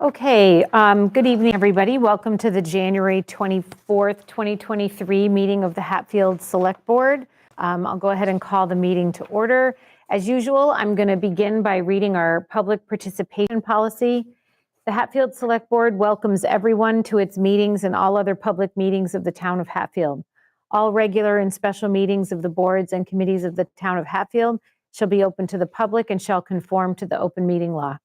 Okay, good evening, everybody. Welcome to the January 24th, 2023 meeting of the Hatfield Select Board. I'll go ahead and call the meeting to order. As usual, I'm going to begin by reading our public participation policy. The Hatfield Select Board welcomes everyone to its meetings and all other public meetings of the town of Hatfield. All regular and special meetings of the boards and committees of the town of Hatfield shall be open to the public and shall conform to the open meeting law.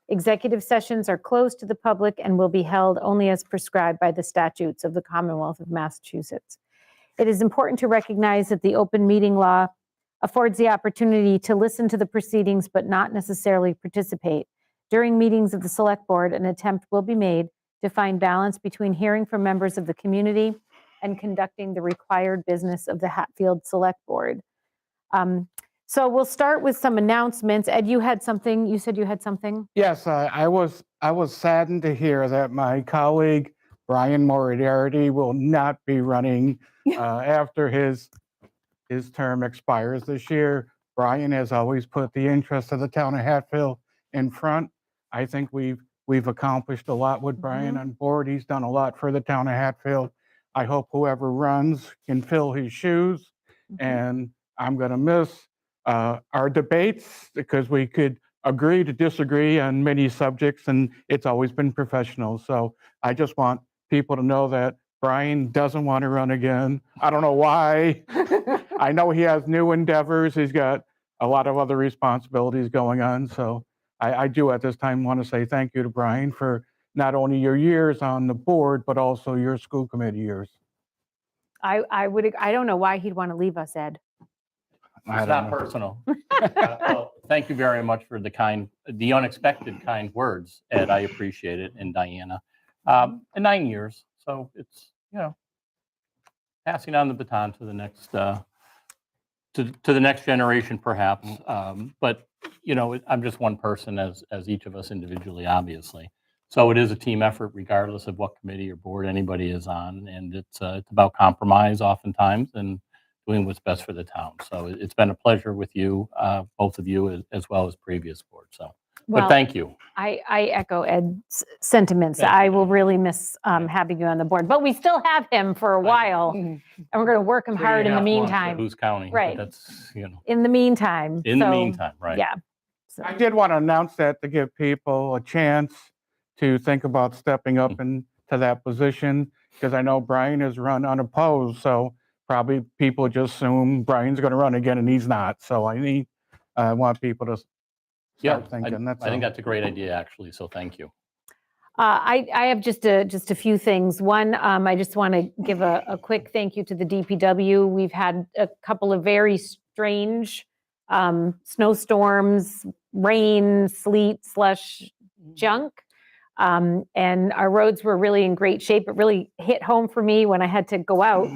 Executive sessions are closed to the public and will be held only as prescribed by the statutes of the Commonwealth of Massachusetts. It is important to recognize that the open meeting law affords the opportunity to listen to the proceedings but not necessarily participate. During meetings of the Select Board, an attempt will be made to find balance between hearing from members of the community and conducting the required business of the Hatfield Select Board. So we'll start with some announcements. Ed, you had something, you said you had something? Yes, I was saddened to hear that my colleague, Brian Moriarty, will not be running after his term expires this year. Brian has always put the interest of the town of Hatfield in front. I think we've accomplished a lot with Brian on board. He's done a lot for the town of Hatfield. I hope whoever runs can fill his shoes, and I'm going to miss our debates because we could agree to disagree on many subjects, and it's always been professional. So I just want people to know that Brian doesn't want to run again. I don't know why. I know he has new endeavors. He's got a lot of other responsibilities going on. So I do at this time want to say thank you to Brian for not only your years on the board, but also your school committee years. I don't know why he'd want to leave us, Ed. It's not personal. Well, thank you very much for the unexpected kind words, Ed. I appreciate it, and Diana. And 9 years, so it's passing on the baton to the next to the next generation, perhaps. But I'm just one person, as each of us individually, obviously. So it is a team effort, regardless of what committee or board anybody is on, and it's about compromise, oftentimes, and doing what's best for the town. So it's been a pleasure with you, both of you, as well as previous boards. So, but thank you. I echo Ed's sentiments. I will really miss having you on the board, but we still have him for a while, and we're going to work him hard in the meantime. Who's counting? Right. That's in the meantime. In the meantime, right? Yeah. So I did want to announce that to give people a chance to think about stepping up into that position, because I know Brian has run unopposed. So probably people just assume Brian's going to run again, and he's not. So I want people to start thinking. I think that's a great idea, actually. So thank you. I have just a few things. One, I just want to give a quick thank you to the DPW. We've had a couple of very strange snowstorms, rain, sleet, slush, junk. And our roads were really in great shape. It really hit home for me when I had to go out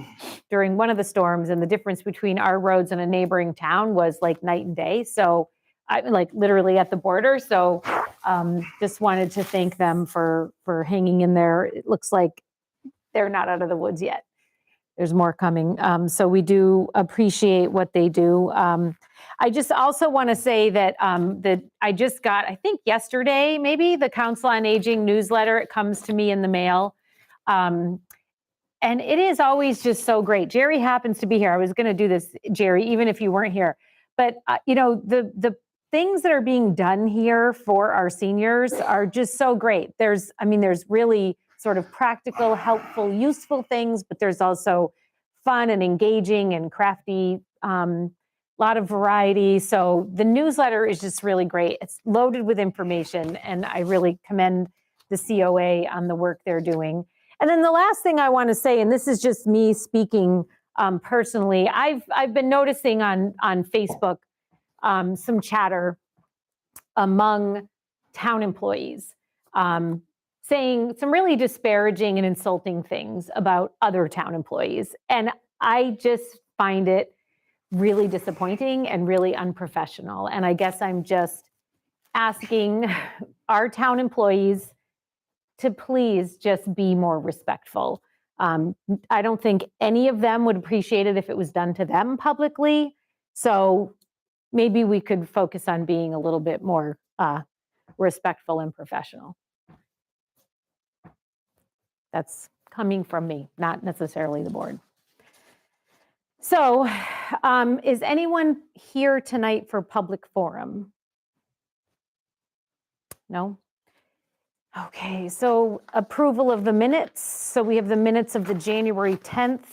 during one of the storms, and the difference between our roads and a neighboring town was like night and day. So I'm like literally at the border. So just wanted to thank them for hanging in there. It looks like they're not out of the woods yet. There's more coming. So we do appreciate what they do. I just also want to say that I just got, I think yesterday, maybe, the Council on Aging newsletter. It comes to me in the mail. And it is always just so great. Jerry happens to be here. I was going to do this, Jerry, even if you weren't here. But, the things that are being done here for our seniors are just so great. There's really sort of practical, helpful, useful things, but there's also fun and engaging and crafty, lot of variety. So the newsletter is just really great. It's loaded with information, and I really commend the COA on the work they're doing. And then the last thing I want to say, and this is just me speaking personally, I've been noticing on Facebook some chatter among town employees saying some really disparaging and insulting things about other town employees. And I just find it really disappointing and really unprofessional. And I guess I'm just asking our town employees to please just be more respectful. I don't think any of them would appreciate it if it was done to them publicly. So maybe we could focus on being a little bit more respectful and professional. That's coming from me, not necessarily the board. So is anyone here tonight for public forum? No? Okay, so approval of the minutes. So we have the minutes of the January 10th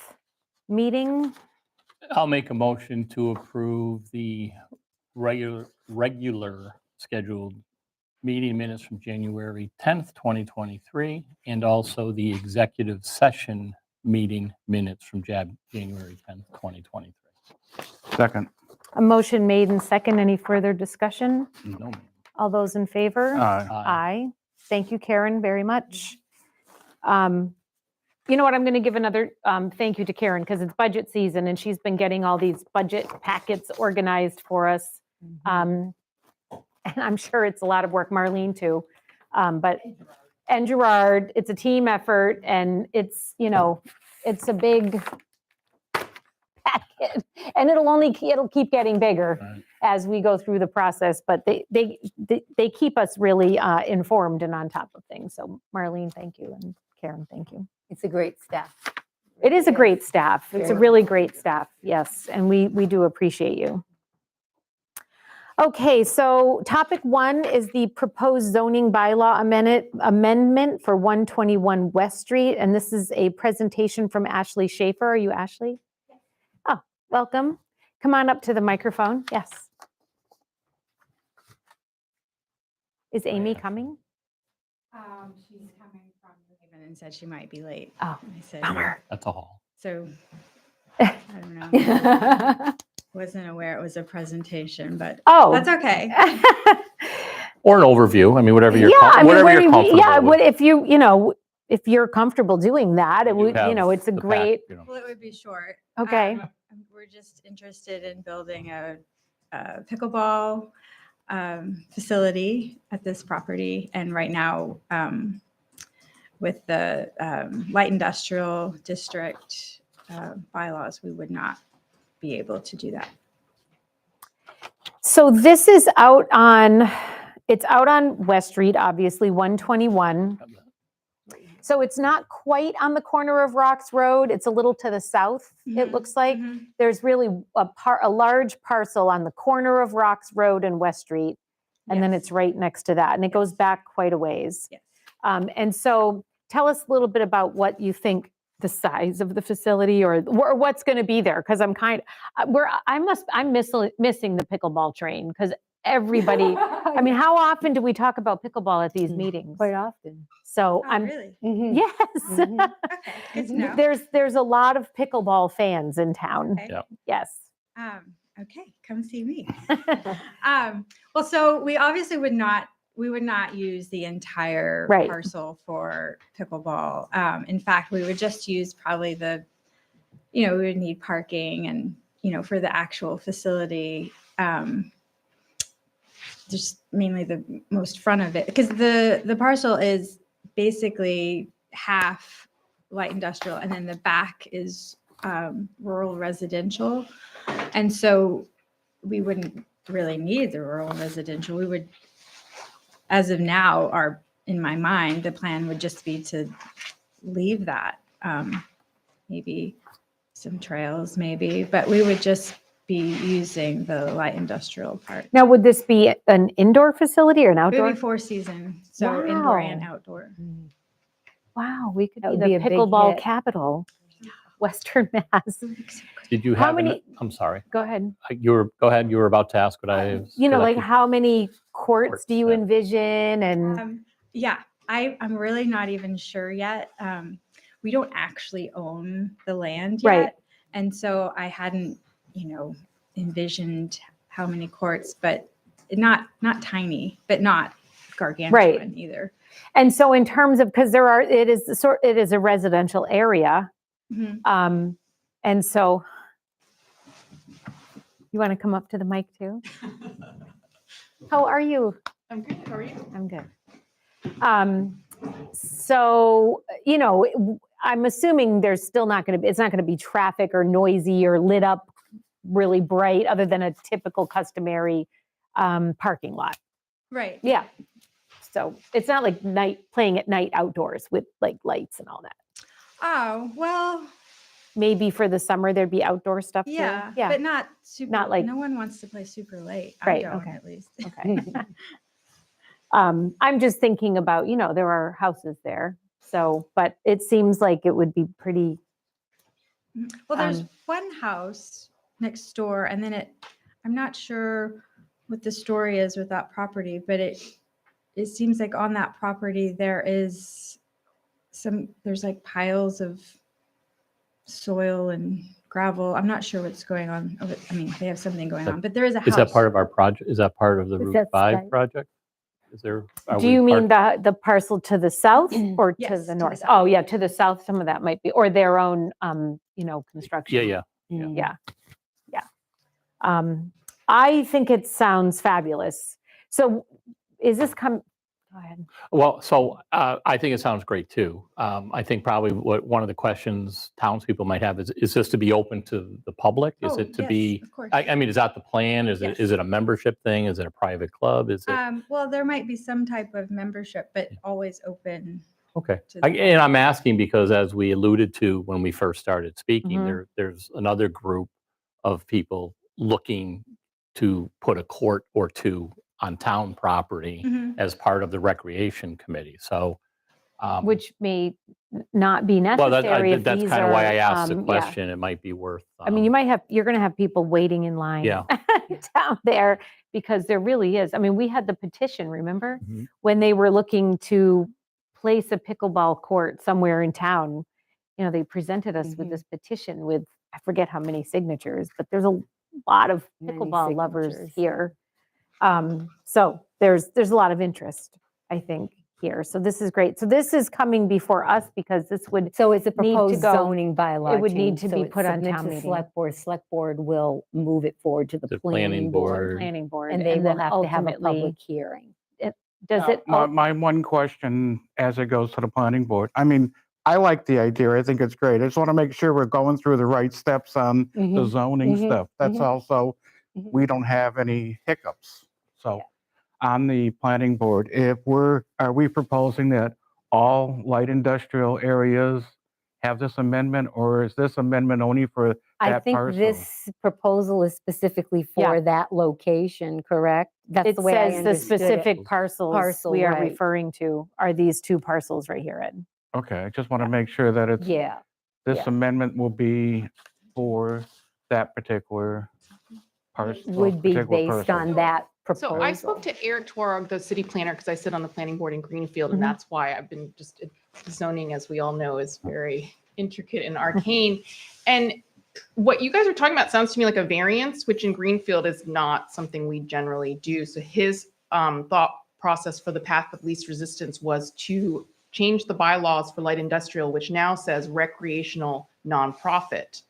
meeting. I'll make a motion to approve the regular scheduled meeting minutes from January 10th, 2023, and also the executive session meeting minutes from January 10th, 2023. Second. A motion made and second. Any further discussion? No, ma'am. All those in favor? Aye. Aye. Thank you, Karen, very much. You know what, I'm going to give another thank you to Karen because it's budget season and she's been getting all these budget packets organized for us. And I'm sure it's a lot of work, Marlene too. And Gerard, it's a team effort and it's, it's a big packet and it'll keep getting bigger Right. as we go through the process, but they keep us really informed and on top of things. So Marlene, thank you, and Karen, thank you. It's a great staff. It is a great staff. It's a Very really great staff, yes, and we do appreciate you. Okay, so topic 1 is the proposed zoning bylaw amendment for 121 West Street, and this is a presentation from Ashley Schaefer. Are you Ashley? Oh, welcome. Come on up to the microphone. Yes. Is Amy coming? She's coming from New Haven and said she might be late. Oh, I said, bummer. That's a haul. so, I don't know. Wasn't aware it was a presentation, but Oh. that's okay. Or an overview. I mean, whatever you're, Yeah, I mean, whatever you're comfortable yeah, with. if you're comfortable doing that, it would, have it's a the pack, great, Well, it would be short. okay. We're just interested in building a pickleball facility at this property. And right now, with the light industrial district bylaws, we would not be able to do that. So this is it's out on West Street, obviously, 121. So it's not quite on the corner of Rocks Road. It's a little to the south, it looks like. Mhm. There's really a large parcel on the corner of Rocks Road and West Street. And then Yes. it's right next to that. And it goes back quite a ways. Yes. And so tell us a little bit about what you think the size of the facility or what's going to be there. Because I'm missing the pickleball train because everybody, I mean, how often do we talk about pickleball at these meetings? Quite often. So Oh, I'm, really? yes. Okay, good to know. There's a lot of pickleball fans in town. Okay. Yeah. Yes. Okay, come see me. Well, so we obviously would not use the entire Right. parcel for pickleball. In fact, we would just use probably we would need parking and, for the actual facility, just mainly the most front of it, because the parcel is basically half light industrial and then the back is rural residential. And so we wouldn't really need the rural residential. We would, as of now, in my mind, the plan would just be to leave that. Maybe some trails, but we would just be using the light industrial part. Now, would this be an indoor facility or an It would outdoor? be 4 seasons, so indoor and Wow. outdoor. Wow, we could That be would the be a big pickleball hit. capital, Western Mass. Did you How have, many- I'm sorry. Go ahead. Go ahead. You were about to ask what I. Like how many courts do you yeah. envision? And Yeah, I'm really not even sure yet. We don't actually own the land yet. Right. And so I hadn't, envisioned how many courts, but not tiny, but not gargantuan either. and so in terms of, because it is a residential area. Mhm. And so you want to come up to the mic too? How are you? I'm good. How are you? I'm good. So, I'm assuming there's still it's not going to be traffic or noisy or lit up really bright other than a typical customary parking lot. Right. Yeah. So it's not like playing at night outdoors with like lights and all that. Oh, well, Maybe for the summer, there'd be outdoor stuff too? yeah, Yeah, but not super, Not like- no one wants to play super late. I Right, don't, okay. at least. okay. I'm just thinking about, there are houses there, so, but it seems like it would be pretty, Well, there's Um, one house next door, and then I'm not sure what the story is with that property, but it seems like on that property there's like piles of soil and gravel. I'm not sure what's going on. I mean, they have something going on, but there is a house. Is that part of our project? Is that part of the Is Route that 5 Skype? project? Is there? are do we you mean part- the parcel to the south or to Yes, to the the north? south. Oh, yeah, to the south, some of that might be, or their own, construction. Yeah. Yeah, yeah. I think it sounds fabulous. So is this go ahead. Well, so I think it sounds great too. I think probably one of the questions townspeople might have is this to be open to the public? Is Oh, it to yes, be? of course. I mean, is that the plan? Is Yes. it a membership thing? Is it a private club? Is it? Well, there might be some type of membership, but always open. Okay. to the And I'm asking because as we alluded to when we first started speaking, Mhm. there's another group of people looking to put a court or two on town property Mhm. as part of the recreation committee. So, Which may not be well, necessary if that's these kind of why are, I asked the yeah. question. It might be worth. I mean, you're going to have people waiting in line Yeah. down there because there really is. I mean, we had the petition, remember? Mhm. When they were looking to place a pickleball court somewhere in town, they presented us with Mhm. this petition with, I forget how many signatures, but there's a lot of Many pickleball lovers signatures. here. So there's a lot of interest, I think, here. So this is great. So this is coming before us because this would, So it's a need to proposed go- zoning bylaw it would need change, to so be it's put on submitted town to the meeting. Select board will move it forward to the The planning board. planning board. And they will then have to have a ultimately- public hearing. Does it? My one question as it goes to the planning board, I mean, I like the idea. I think it's great. I just want to make sure we're going through the right steps on the Mhm, zoning mhm, stuff. That's mhm. also, Mhm. we don't have any hiccups. So Yeah. on the planning board, are we proposing that all light industrial areas have this amendment, or is this amendment only for I that think parcel? this proposal is specifically for that location, correct? That's It the way I says the understood it. specific parcels Parcel, we are right. referring to are these two parcels right here, Ed. Okay, I just want to make sure that Yeah, this yeah. amendment will be for that particular parcel. Would be based on that proposal. So I spoke to Eric Twarog, the city planner, because I sit on the planning board in Greenfield, and Mhm. that's why I've been zoning, as we all know, is very intricate and arcane. And what you guys are talking about sounds to me like a variance, which in Greenfield is not something we generally do. So his thought process for the path of least resistance was to change the bylaws for light industrial, which now says recreational nonprofit.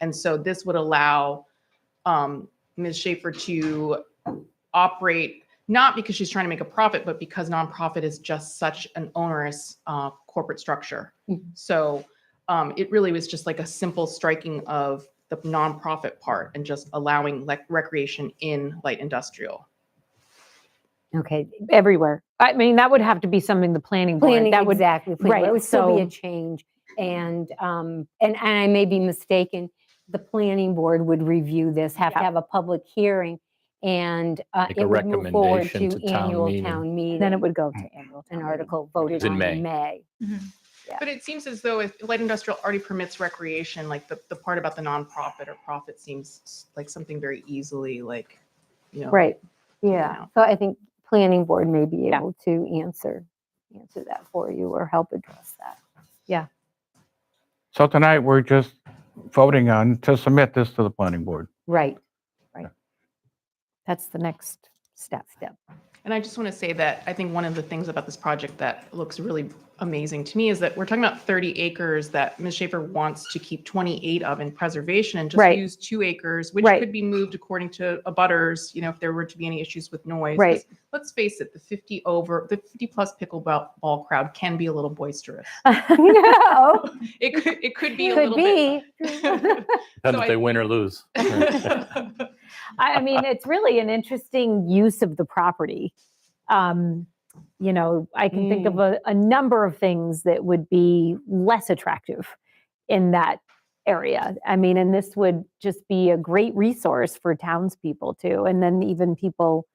And so this would allow Ms. Schaefer to operate, not because she's trying to make a profit, but because nonprofit is just such an onerous corporate structure. Mhm. So it really was just like a simple striking of the nonprofit part and just allowing like recreation in light industrial. Okay, Everywhere. I mean, that would have to be something the planning board, planning, that would, exactly. planning board. right, It would still be a so- change. And I may be mistaken, the planning board would review this, have to Yeah. have a public hearing, and Make a it would move forward recommendation to to town annual meeting. town meeting. then it would go to annual An town meeting. article voted It's in on May. in May. But it seems as though if light industrial already permits recreation, like the part about the nonprofit or profit seems like something very easily like, Right. Yeah, know. so I think planning board may be Yeah. able to answer that for you or help address that. So tonight, we're just voting on to submit this to the planning board. Right. That's the next step. And I just want to say that I think one of the things about this project that looks really amazing to me is that we're talking about 30 acres that Ms. Schaefer wants to keep 28 of in preservation and just Right. use 2 acres, which Right. could be moved according to abutters, if there were to be any issues with noise. Right. Let's face it, the 50 plus pickleball crowd can be a little boisterous. Oh, It could be a could little be. bit. Depends So if they win or lose. I mean, it's really an interesting use of the property. I can think of a number of things that would be less attractive in that area. I mean, and this would just be a great resource for townspeople too. And then even people,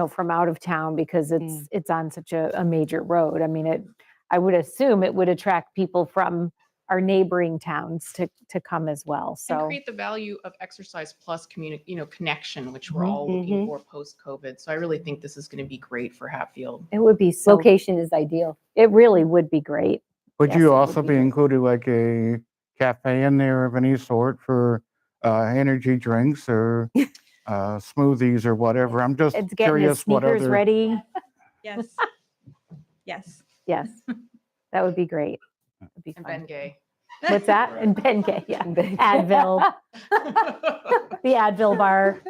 from out of town, because it's on such a major road. I mean, I would assume it would attract people from our neighboring towns to come as well. And So create the value of exercise plus community, connection, which we're all looking for post-COVID. So I really think this is going to be great for Hatfield. it would be so, Location is ideal. it really would be great. Would Yes, it you would also be be great. including like a cafe in there of any sort for energy drinks or smoothies or whatever? I'm just It's getting the curious what sneakers other. ready. Yes. Yes. Yes, that would be great. That'd be And fun. Ben Gay. What's that? And Bengay, yeah. Advil, the Advil bar.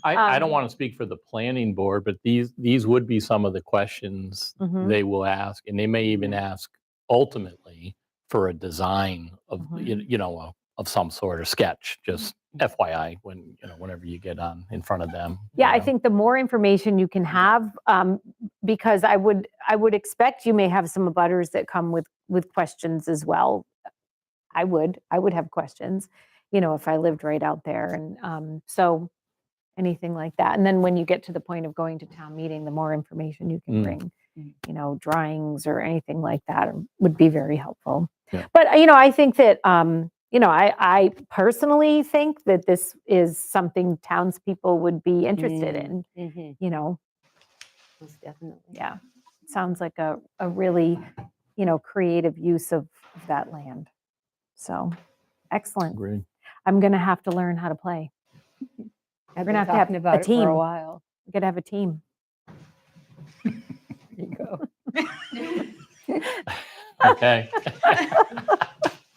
I don't want to speak for the planning board, but these would be some of the questions Mhm. they will ask, and they may even ask ultimately for a design of, of some sort or sketch, just FYI, whenever you get on in front of them. Yeah, I think the more information you can have, because I would expect you may have some abutters that come with questions as well. I would have questions, if I lived right out there. And so anything like that. And then when you get to the point of going to town meeting, the more information you can bring, drawings or anything like that would be very helpful. Yeah. But, I think that, I personally think that this is something townspeople would be interested in, Most definitely. yeah. Sounds like a really, creative use of that land. So, excellent. Agreed. I'm going to have to learn how to play. I've We're been gonna have to have talking a about it for team. a while. We're going to have a team. There you go. Okay.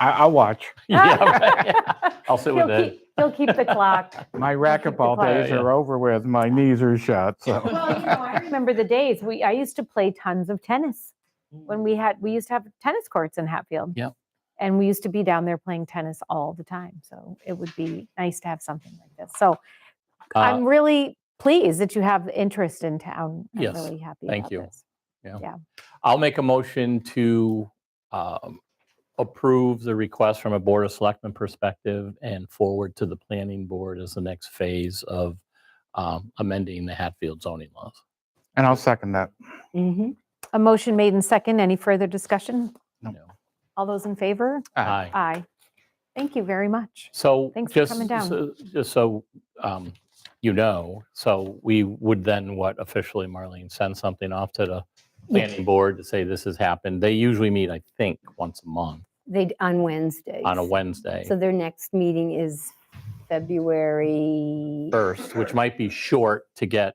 I'll watch. Yeah, right. I'll sit with it. He'll keep the clock. My racquetball clock. days are over with. My knees are shot. So Well, I remember the days I used to play tons of tennis when we used to have tennis courts in Hatfield. Yep. And we used to be down there playing tennis all the time. So it would be nice to have something like this. So I'm really pleased that you have interest in town. I'm Yes, really happy thank about you. this. I'll make a motion to approve the request from a Board of Selectmen perspective and forward to the planning board as the next phase of amending the Hatfield zoning laws. and I'll second that. A motion made in second. Any further discussion? No. All those in favor? Aye. Aye. Thank you very much. So Thanks for just coming down. so so we would then officially, Marlene, send something off to the planning board to say this has happened. They usually meet, I think, once a month On Wednesdays. on a Wednesday So their next meeting is February. first, which might be short to get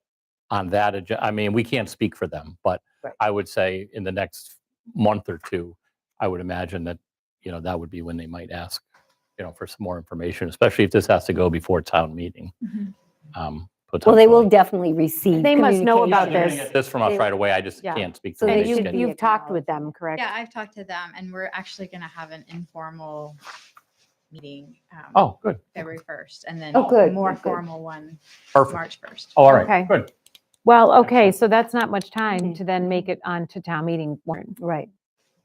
on that agenda. I mean, we can't speak for them, but Right. I would say in the next month or two, I would imagine that, that would be when they might ask, for some more information, especially if this has to go before town meeting. Well, they will potentially. definitely receive. They must know about They're gonna this. get this from us right away. I just Yeah. can't speak So to they And the should schedule. you've talked with them, correct? Yeah, I've talked to them, and we're actually going to have an informal meeting Oh, good. February 1st, and then Oh, good, a more good, good. formal one Perfect. March 1st. Oh, all right. Okay. Good. Well, okay, so that's not much time Mhm. to then make it on to town meeting warrant. Right.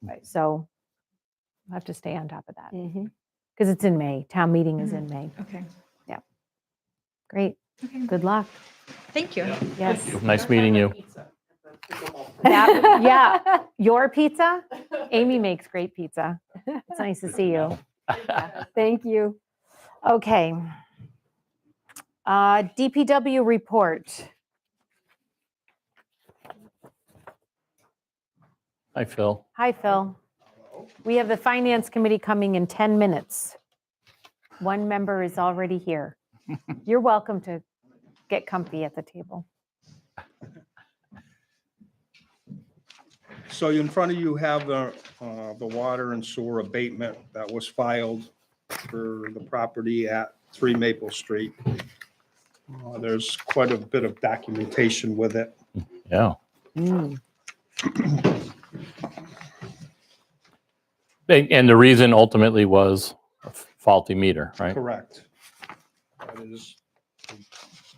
Right. So I have to stay on top of that Mhm. because it's in May. Town meeting is in May. Okay. Great. Okay. Good luck. Thank you. Yes. Nice meeting you. Yeah. Your pizza? Amy makes great pizza. It's nice to see you. Thank you. Okay. DPW report. Hi, Phil. Hi, Phil. We have the Finance Committee coming in 10 minutes. One member is already here. You're welcome to get comfy at the table. So in front of you have the water and sewer abatement that was filed for the property at 3 Maple Street. There's quite a bit of documentation with it. Yeah. Mm. And the reason ultimately was a faulty meter, right? Correct.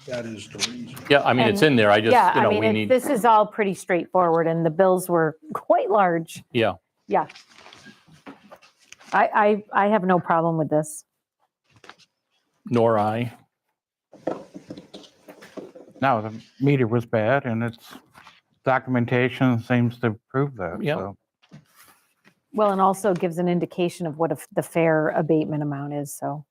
That is the reason. Yeah, I mean, it's And- in there. I just, Yeah, I we mean, need, this is all pretty straightforward and the bills were quite large. yeah. Yeah. I have no problem with this. Nor I. No, the meter was bad and its documentation seems to prove that, Yep. so. Well, and also gives an indication of what the fair abatement amount is, so.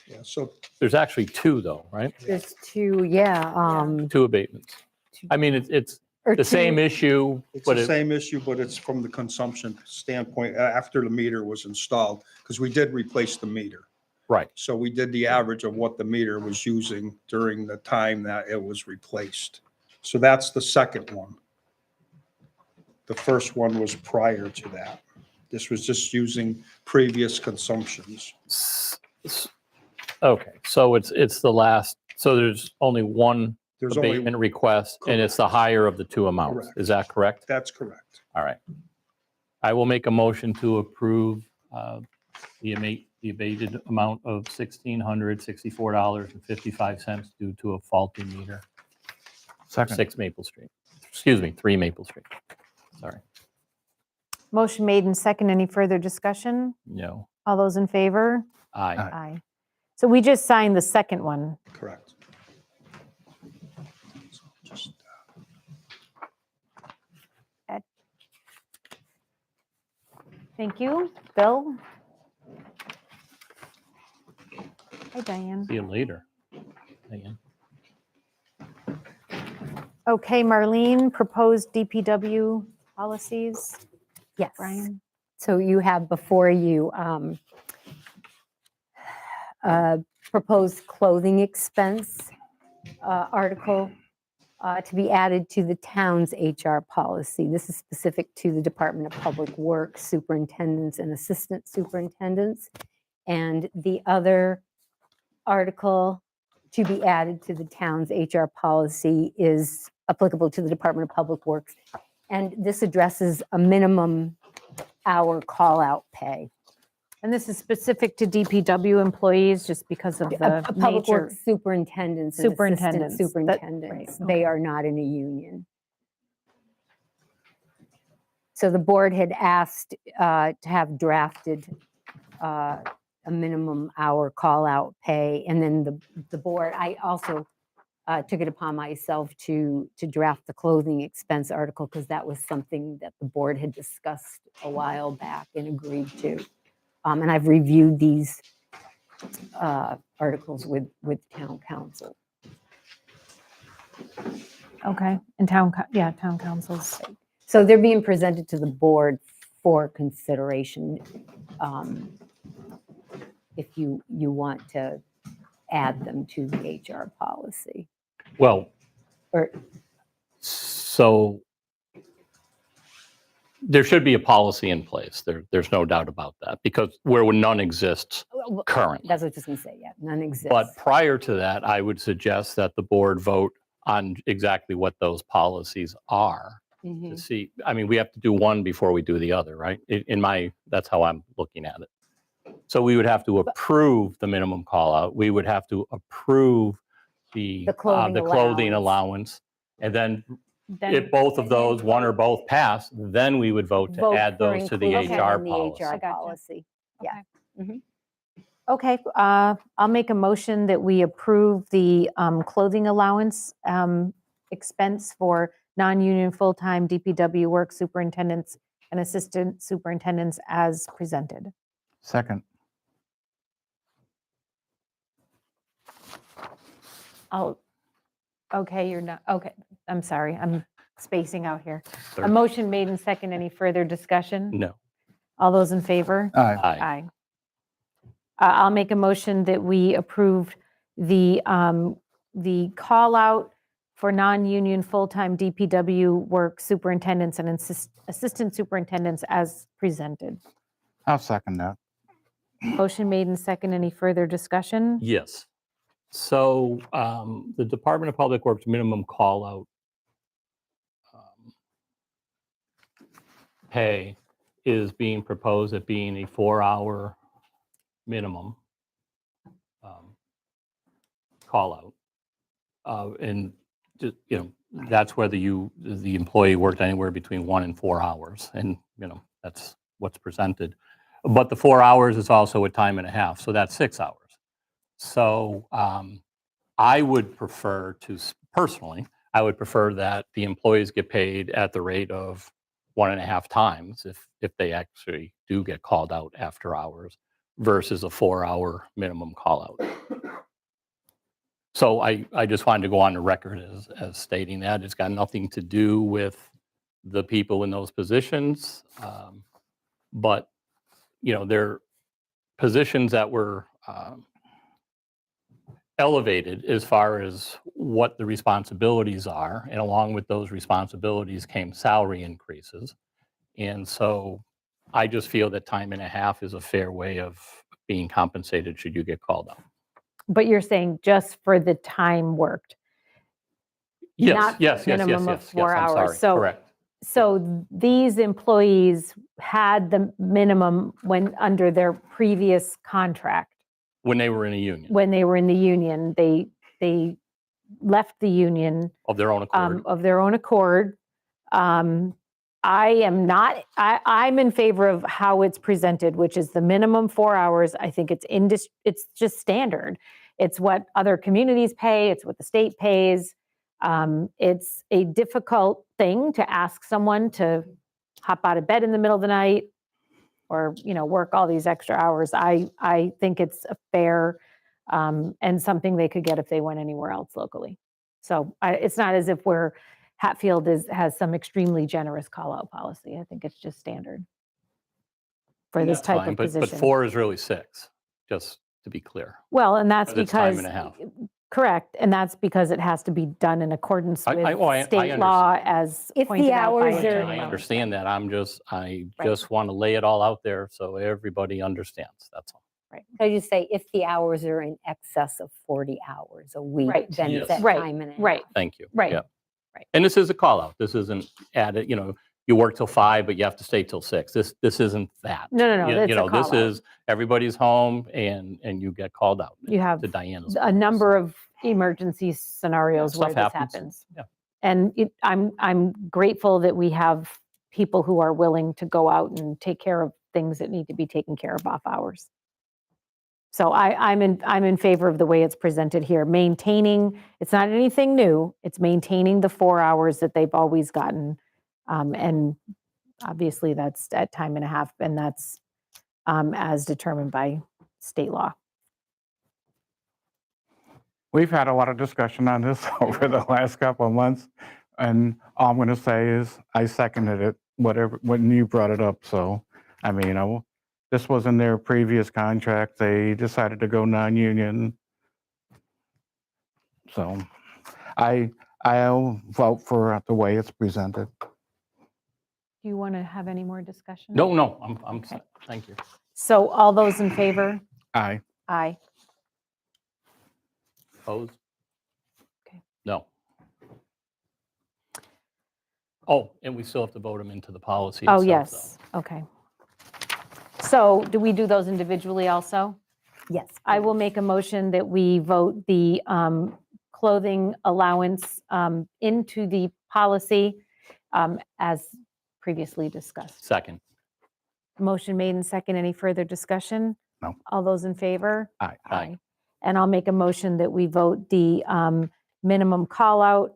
Yeah, so There's actually two though, right? There's two, yeah. Two abatements. I mean, it's Or the same two- issue, it's but the it, same issue, but it's from the consumption standpoint, after the meter was installed, because we did replace the meter. right. So we did the average of what the meter was using during the time that it was replaced. So that's the second one. The first one was prior to that. This was just using previous consumptions. Okay, so it's the last, so there's only one There's only, abatement request and it's the higher of the two amounts. Correct. Is that correct? that's correct. All right. I will make a motion to approve the abated amount of $1,664.55 due to a faulty meter. Second. 6 Maple Street. Excuse me, 3 Maple Street. Sorry. Motion made and second. Any further discussion? No. All those in favor? Aye. Aye. So we just signed the second one. Correct. So just, Thank you. Bill? Hi, Diane. See you later. Diane. Okay, Marlene, proposed DPW policies. Yes. Brian? So you have before you proposed clothing expense article to be added to the town's HR policy. This is specific to the Department of Public Works, superintendents and assistant superintendents. And the other article to be added to the town's HR policy is applicable to the Department of Public Works. And this addresses a minimum hour call-out pay. And this is specific to DPW employees just because of the Public nature. Works superintendents and Superintendents, assistant that- superintendents. right, They okay. are not in a union. So the board had asked to have drafted a minimum hour call-out pay. And then the board, I also took it upon myself to draft the clothing expense article because that was something that the board had discussed a while back and agreed to. And I've reviewed these articles with town council. Okay, and town councils. So they're being presented to the board for consideration if you want to add them to the HR policy. Well, Or, so there should be a policy in place. There's no doubt about that because where none exists currently. that's what I was just going to say, yeah, none exists. But prior to that, I would suggest that the board vote on exactly what those policies are Mhm. to see. I mean, we have to do one before we do the other, right? That's how I'm looking at it. So we would have to approve the minimum call out. We would have to approve the The clothing clothing allowance. allowance. And then Then- if both of those, one or both pass, then we would vote to Vote add for those to the inclusion HR in the policy. HR I gotcha. policy. Yeah. Mhm. Okay, I'll make a motion that we approve the clothing allowance expense for non-union full-time DPW work superintendents and assistant superintendents as presented. Second. Okay, you're not, okay, I'm sorry, I'm spacing out here. A Third. motion made and second. Any further discussion? No. All those in favor? Aye. Aye. Aye. I'll make a motion that we approve the call out for non-union full-time DPW work superintendents and assistant superintendents as presented. I'll second that. Motion made and second. Any further discussion? Yes. So the Department of Public Works minimum call out pay is being proposed at being a 4-hour minimum call out. And that's whether the employee worked anywhere between 1 and 4 hours. And, that's what's presented. But the 4 hours is also a time and a half, so that's 6 hours. So I would prefer personally, I would prefer that the employees get paid at the rate of 1.5 times if they actually do get called out after hours versus a 4-hour minimum call out. So I just wanted to go on the record as stating that. It's got nothing to do with the people in those positions. But, you know, they're positions that were elevated as far as what the responsibilities are. And along with those responsibilities came salary increases. And so I just feel that time and a half is a fair way of being compensated should you get called out. But you're saying just for the time worked? Yes, Not yes, yes, yes, minimum yes, of yes, 4 I'm hours. sorry, So- correct. So these employees had the minimum when, under their previous contract, When they were in a union when they were in the union, they left the union of their own accord. of their own accord. I am not, I'm in favor of how it's presented, which is the minimum 4 hours. I think it's it's just standard. It's what other communities pay. It's what the state pays. It's a difficult thing to ask someone to hop out of bed in the middle of the night or, you know, work all these extra hours. I think it's a fair and something they could get if they went anywhere else locally. So it's not as if Hatfield has some extremely generous call-out policy. I think it's just standard for this That's type fine, of but position. 4 is really 6, just to be clear. Well, and that's But it's time because, and a half. correct, and that's because it has to be done in accordance with I state law as If the pointed out by hours are- Attorney I Miller. understand that. I Right. just want to lay it all out there so everybody understands. That's all. So you say if the hours are in excess of 40 hours a week, Right. then it's Yes. at Right, time and a half. right. Thank you. Right. Yeah. Right. And this is a call out. This isn't added, you know, you work till 5, but you have to stay till 6. This isn't that. No, You it's a know, this call-out. is everybody's home and you get called out. You have to Diana's a point. number of emergency scenarios Yeah, where stuff this happens. happens. Yeah. And I'm grateful that we have people who are willing to go out and take care of things that need to be taken care of off hours. So I'm in favor of the way it's presented here, maintaining, it's not anything new, it's maintaining the 4 hours that they've always gotten. And obviously that's at time and a half, and that's as determined by state law. We've had a lot of discussion on this over the last couple of months, and all I'm going to say is I seconded it, when you brought it up. So, I mean, this was in their previous contract. They decided to go non-union. So, I'll vote for the way it's presented. Do you want to have any more discussion? No, I'm Okay. set. Thank you. So all those in favor? Aye. Aye. Opposed? Okay. No. Oh, and we still have to vote them into the policy Oh, itself, yes, okay. So do we do those individually also? Yes. I will make a motion that we vote the clothing allowance into the policy as previously discussed. Second. Motion made and second. Any further discussion? No. All those in favor? Aye. Aye. And I'll make a motion that we vote the minimum call out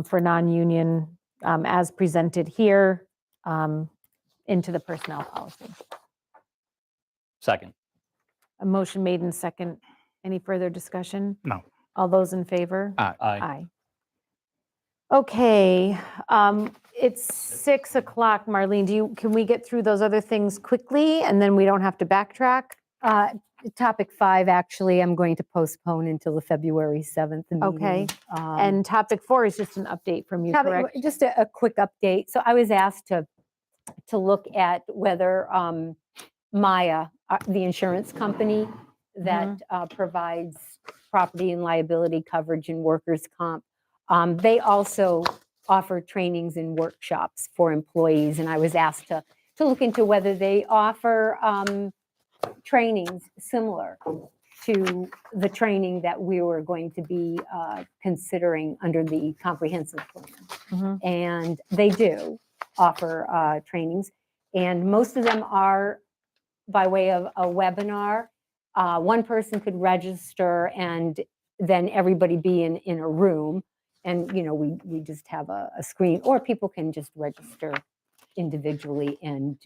for non-union as presented here into the personnel policy. Second. A motion made and second. Any further discussion? No. All those in favor? Aye. Aye. Aye. Okay, it's 6 o'clock, Marlene. Can we get through those other things quickly and then we don't have to backtrack? Topic 5, actually, I'm going to postpone until the February 7th meeting. Okay. And topic 4 is just an update from you, correct? Just a quick update. So I was asked to look at whether Maya, the insurance company that provides property and liability coverage and workers' comp, they also offer trainings and workshops for employees. And I was asked to look into whether they offer trainings similar to the training that we were going to be considering under the comprehensive plan. Mhm. And they do offer trainings, and most of them are by way of a webinar. One person could register and then everybody be in a room. And, we just have a screen, or people can just register individually and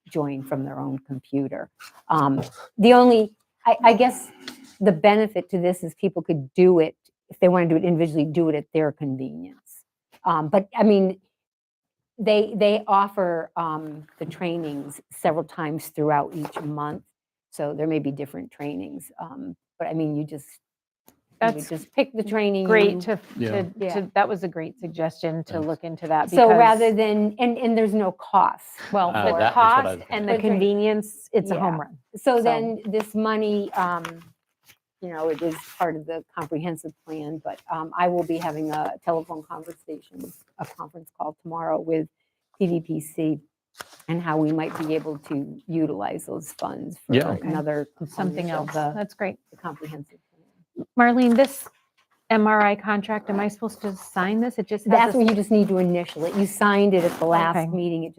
join from their own computer. I guess the benefit to this is people could do it, if they want to do it individually, do it at their convenience. But I mean, they offer the trainings several times throughout each month. So there may be different trainings. But I mean, you would That's just pick the training. great Yeah. that was a great suggestion to Thanks. look into that. So because- rather than, and there's no cost. Well, Ah, for that was what I cost was and the thinking. convenience, it's a Yeah. home run. So So- then this money, it is part of the comprehensive plan, but I will be having a telephone conversation, a conference call tomorrow with PVPC and how we might be able to utilize those funds for Yeah. Okay. another Something component else. of That's great. the comprehensive plan. Marlene, this MRI contract, am I supposed to sign this? It just has That's a- where you just need to initial it. You signed it at the last Okay. meeting.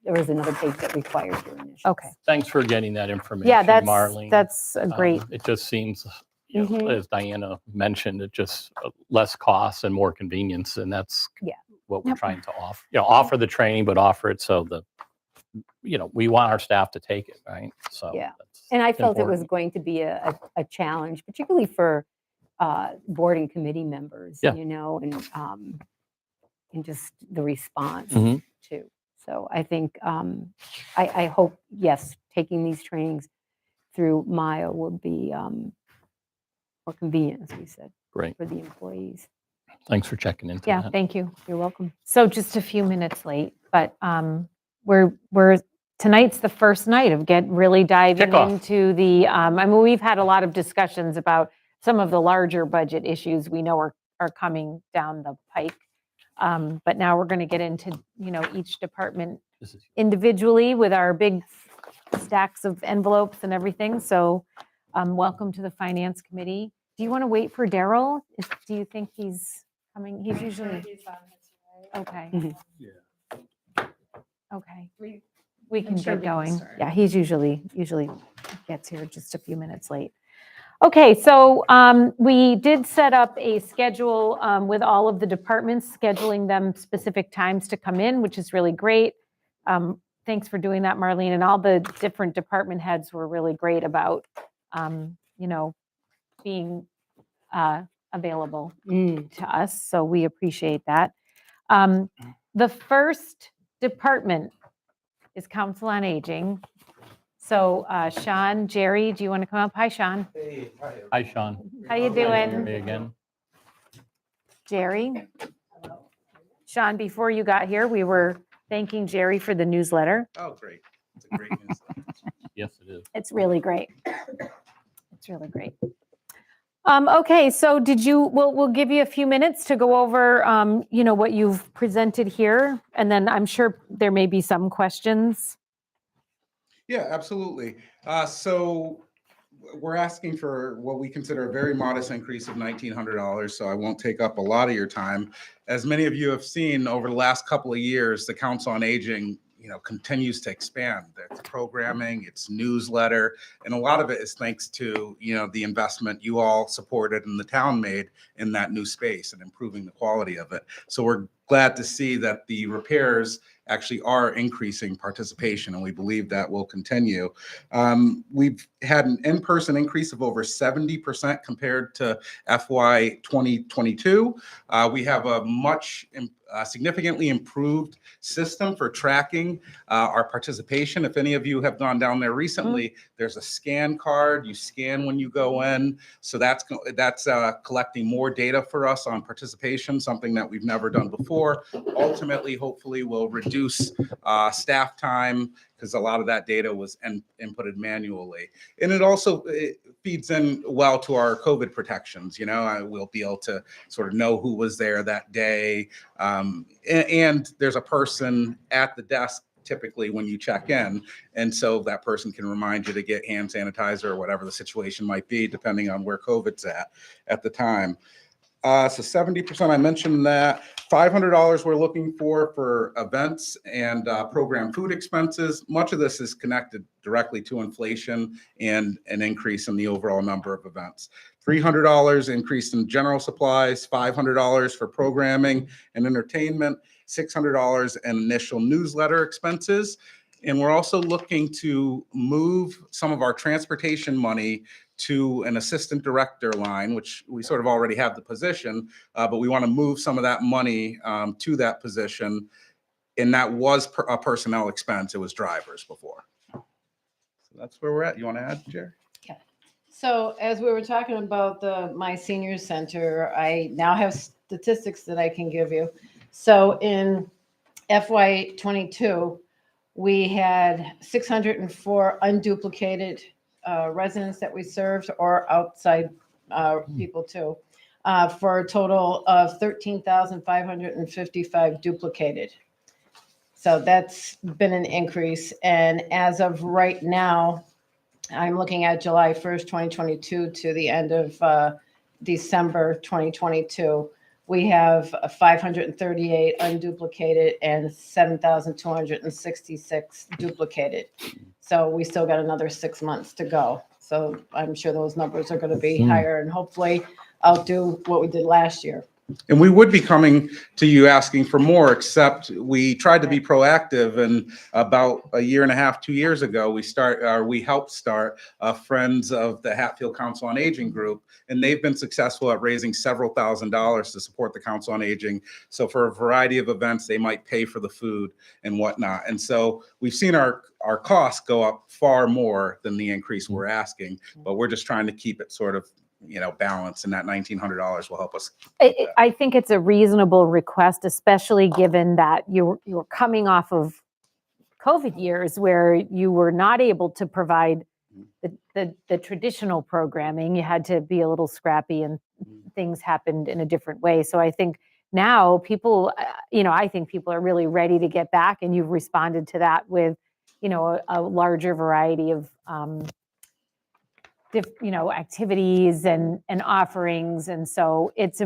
There was another page that requires your initial. Okay. Thanks for getting that information, Yeah, Marlene. that's a great, It just seems, Mhm. as Diana mentioned, it just less costs and more convenience, and that's Yeah. what we're Yep. trying to offer. Offer the training, but offer it so that, we want our staff to take it, right? So. Yeah. that's And I felt it was important. going to be a challenge, particularly for board and committee members, Yeah. and just the response Mhm. too. So I think, I hope, yes, taking these trainings through Maya will be more convenient, as we said, Great. for the employees. Thanks for checking into yeah, that. thank you. You're welcome. So just a few minutes late, but tonight's the first night of really diving Kickoff. into we've had a lot of discussions about some of the larger budget issues we know are coming down the pike. But now we're going to get into, each department This is- individually with our big stacks of envelopes and everything. So welcome to the Finance Committee. Do you want to wait for Daryl? Do you think he's coming? He's usually. Okay. Mhm. Okay. We can sure get we can going. start. Yeah, he's usually gets here just a few minutes late. Okay, so we did set up a schedule with all of the departments, scheduling them specific times to come in, which is really great. Thanks for doing that, Marlene, and all the different department heads were really great about, being available to us, so we appreciate that. The first department is Council on Aging. So Sean, Jerry, do you want to come up? Hi, Sean. Hi, Sean. How you Nice to hear doing? you again. Jerry? Sean, before you got here, we were thanking Jerry for the newsletter. Oh, great. It's a great news. Yes, it is. It's really great. It's really great. Okay, so we'll give you a few minutes to go over, what you've presented here, and then I'm sure there may be some questions. Yeah, absolutely. So we're asking for what we consider a very modest increase of $1,900, so I won't take up a lot of your time. As many of you have seen over the last couple of years, the Council on Aging, continues to expand its programming, its newsletter, and a lot of it is thanks to, the investment you all supported and the town made in that new space and improving the quality of it. So we're glad to see that the repairs actually are increasing participation, and we believe that will continue. We've had an in-person increase of over 70% compared to FY 2022. We have a significantly improved system for tracking our participation. If any of you have gone down there recently, there's a scan card. You scan when you go in. So that's collecting more data for us on participation, something that we've never done before. Ultimately, hopefully, will reduce staff time because a lot of that data was inputted manually. And it also feeds in well to our COVID protections. We'll be able to sort of know who was there that day. And there's a person at the desk typically when you check in. And so that person can remind you to get hand sanitizer or whatever the situation might be, depending on where COVID's at the time. So 70%, I mentioned that. $500 we're looking for events and program food expenses. Much of this is connected directly to inflation and an increase in the overall number of events. $300 increase in general supplies, $500 for programming and entertainment, $600 in initial newsletter expenses. And we're also looking to move some of our transportation money to an assistant director line, which we sort of already have the position, but we want to move some of that money to that position. And that was a personnel expense. It was drivers before. So that's where we're at. You want to add, Jerry? So as we were talking about my senior center, I now have statistics that I can give you. So in FY22, we had 604 unduplicated residents that we served, or outside people too, for a total of 13,555 duplicated. So that's been an increase. And as of right now, I'm looking at July 1st, 2022 to the end of December 2022. We have 538 unduplicated and 7,266 duplicated. So we still got another 6 months to go. So I'm sure those numbers are going to be higher and hopefully outdo what we did last year. And we would be coming to you asking for more, except we tried to be proactive. And about a year and a half, 2 years ago, we helped start Friends of the Hatfield Council on Aging group. And they've been successful at raising several $1,000s to support the Council on Aging. So for a variety of events, they might pay for the food and whatnot. And so we've seen our costs go up far more than the increase we're asking, but we're just trying to keep it sort of balance, and that $1,900 will help us. I think it's a reasonable request, especially given that you're coming off of COVID years where you were not able to provide the traditional programming. You had to be a little scrappy and things happened in a different way. So I think now people, I think people are really ready to get back, and you've responded to that with, a larger variety of activities and offerings. And so it's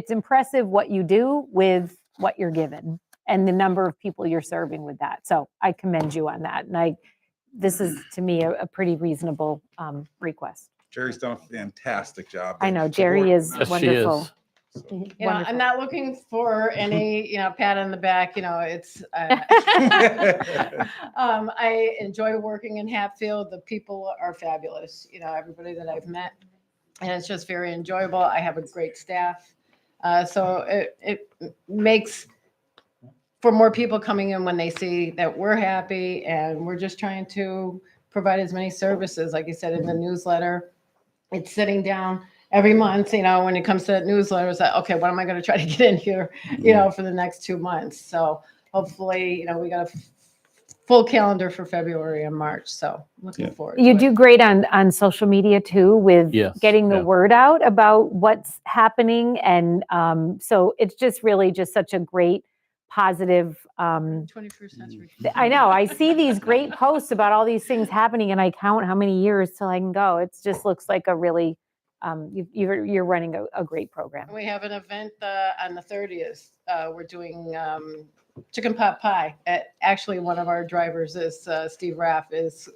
impressive what you do with what you're given and the number of people you're serving with that. So I commend you on that. And this is, to me, a pretty reasonable request. Jerry's done a fantastic job. I know Jerry is Yes, she wonderful. is. Wonderful. I'm not looking for any, pat on the back. It's. I enjoy working in Hatfield. The people are fabulous. Everybody that I've met, and it's just very enjoyable. I have a great staff, so it makes for more people coming in when they see that we're happy and we're just trying to provide as many services, like you said in the newsletter. It's sitting down every month, when it comes to that newsletter, it's like, okay, what am I going to try to get in here, for the next 2 months? So hopefully, we got a full calendar for February and March. So looking forward. You to do it. great on social media too, with getting the word out about what's happening. And so it's just really just such a great positive. 21st century. I know. I see these great posts about all these things happening, and I count how many years till I can go. It just looks like a really, you're running a great program. We have an event on the 30th. We're doing chicken pot pie. Actually, one of our drivers is Steve Raff.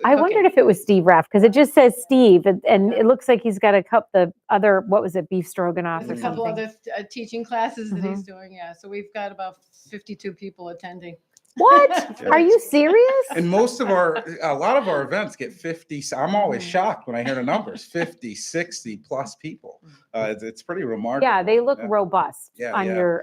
I wondered if it was Steve Raff, because it just says Steve, and it looks like he's got the other, what was it, beef stroganoff There's or a couple something. other teaching classes that he's doing. Yeah, so we've got about 52 people attending. What? Are you serious? And a lot of our events get 50. I'm always shocked when I hear the numbers, 50, 60 plus people. It's pretty remarkable. Yeah, they look robust on Yeah.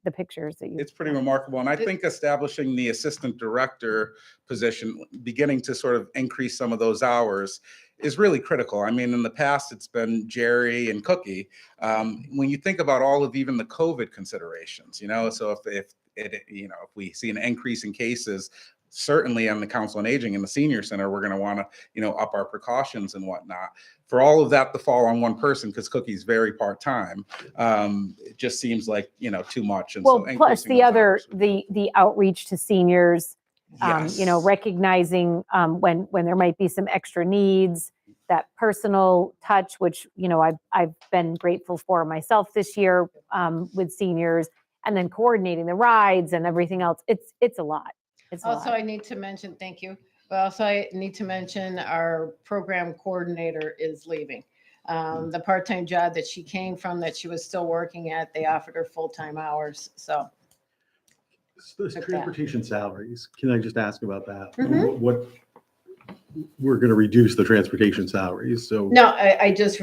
the pictures that you. It's pretty remarkable. And I think establishing the assistant director position, beginning to sort of increase some of those hours, is really critical. I mean, in the past, it's been Jerry and Cookie. When you think about all of even the COVID considerations, so if we see an increase in cases, certainly on the Council on Aging and the Senior Center, we're going to want to, up our precautions and whatnot. For all of that to fall on one person, because Cookie's very part-time, it just seems like, too much. And Well, so plus increasing the those other, hours would- the outreach to seniors, Yes. recognizing when there might be some extra needs, that personal touch, which, I've been grateful for myself this year with seniors, and then coordinating the rides and everything else. It's a lot. It's a Also, lot. I need to mention, thank you, but also I need to mention our program coordinator is leaving. The part-time job that she came from, that she was still working at, they offered her full-time hours, so. Those Like that. transportation salaries, can I just ask about that? Mhm. What, we're going to reduce the transportation salaries, so. No, I just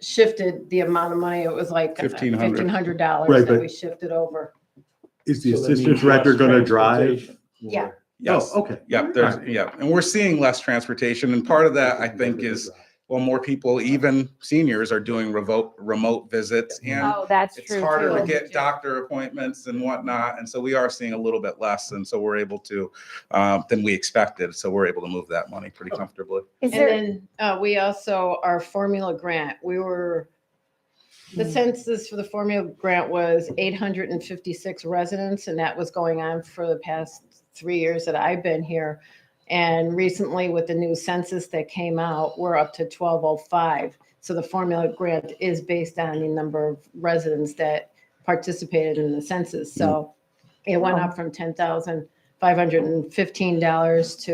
shifted the amount of money. It was like $1,500. $1,500 Right, that but- we shifted over. Is the So that assistant means director less going to drive? transportation. Yeah. Yes. Oh, okay. Yep, and we're seeing less transportation, and part of that, I think, is, well, more people, even seniors, are doing remote visits, and Oh, that's it's true harder to too. get doctor appointments and whatnot, and so we are seeing a little bit less, and so we're able to, than we expected, so we're able to move that money pretty comfortably. Is And there, then we also, our formula grant, the census for the formula grant was 856 residents, and that was going on for the past 3 years that I've been here. And recently with the new census that came out, we're up to 1205. So the formula grant is based on the number of residents that participated in the census. So it went up from $10,515 to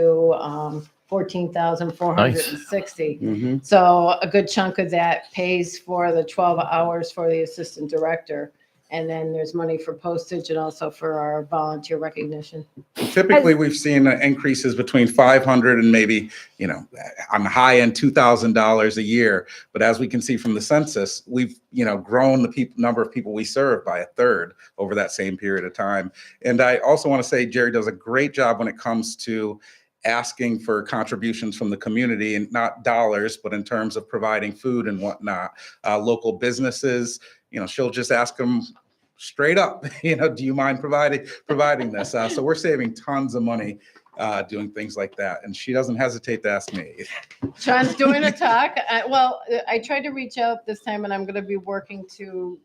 $14,460. Mm-hmm. So a good chunk of that pays for the 12 hours for the assistant director. And then there's money for postage and also for our volunteer recognition. Typically, we've seen increases between 500 and maybe, on the high end, $2,000 a year. But as we can see from the census, we've, grown the number of people we serve by a third over that same period of time. And I also want to say Jerry does a great job when it comes to asking for contributions from the community, and not dollars, but in terms of providing food and whatnot. Local businesses, she'll just ask them straight up, do you mind providing this? So we're saving tons of money doing things like that. And she doesn't hesitate to ask me. Sean's doing a talk. I tried to reach out this time, and I'm going to be working to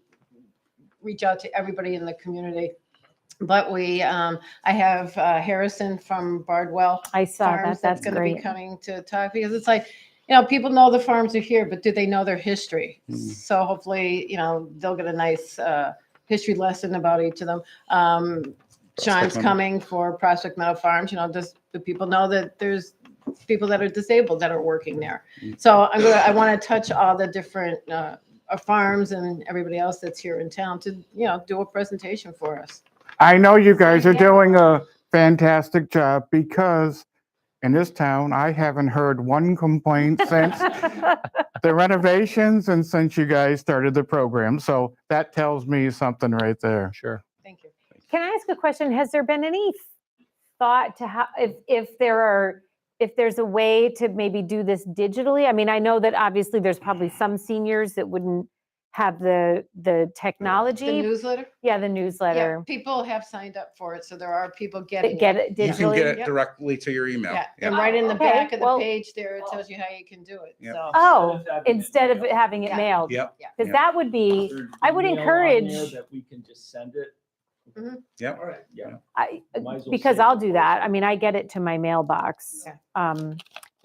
reach out to everybody in the community. But I have Harrison from Bardwell I saw that. Farms That's that's going to be great. coming to talk, because it's like, people know the farms are here, but do they know their history? So hopefully, they'll get a nice history lesson about each of them. Sean's Meadow. coming for Prospect Meadow Farms. Do people know that there's people that are disabled that are working there? So I want to touch all the different farms and everybody else that's here in town to, do a presentation for us. I know you guys are doing a fantastic job, because in this town, I haven't heard one complaint since the renovations and since you guys started the program. So that tells me something right there. Sure. Thank you. Can I ask a question? Has there been any thought to how, if there's a way to maybe do this digitally? I mean, I know that obviously there's probably some seniors that wouldn't have the technology. The newsletter? Yeah, the Yeah, newsletter. people have signed up for it, so there are people That getting get it. it You can digitally. get it Yep. directly to your email. Yeah, Yep. and right in the Okay, back of the well- page there, it tells you how you can do it, Yep. so. Oh, instead of having it Yeah. mailed. Yep. Because that would be, There's I would email on encourage- there That we can just send it. Yep. All right, yeah. Might as well because save I'll the do that. postage. I mean, I get it to my mailbox. Yeah.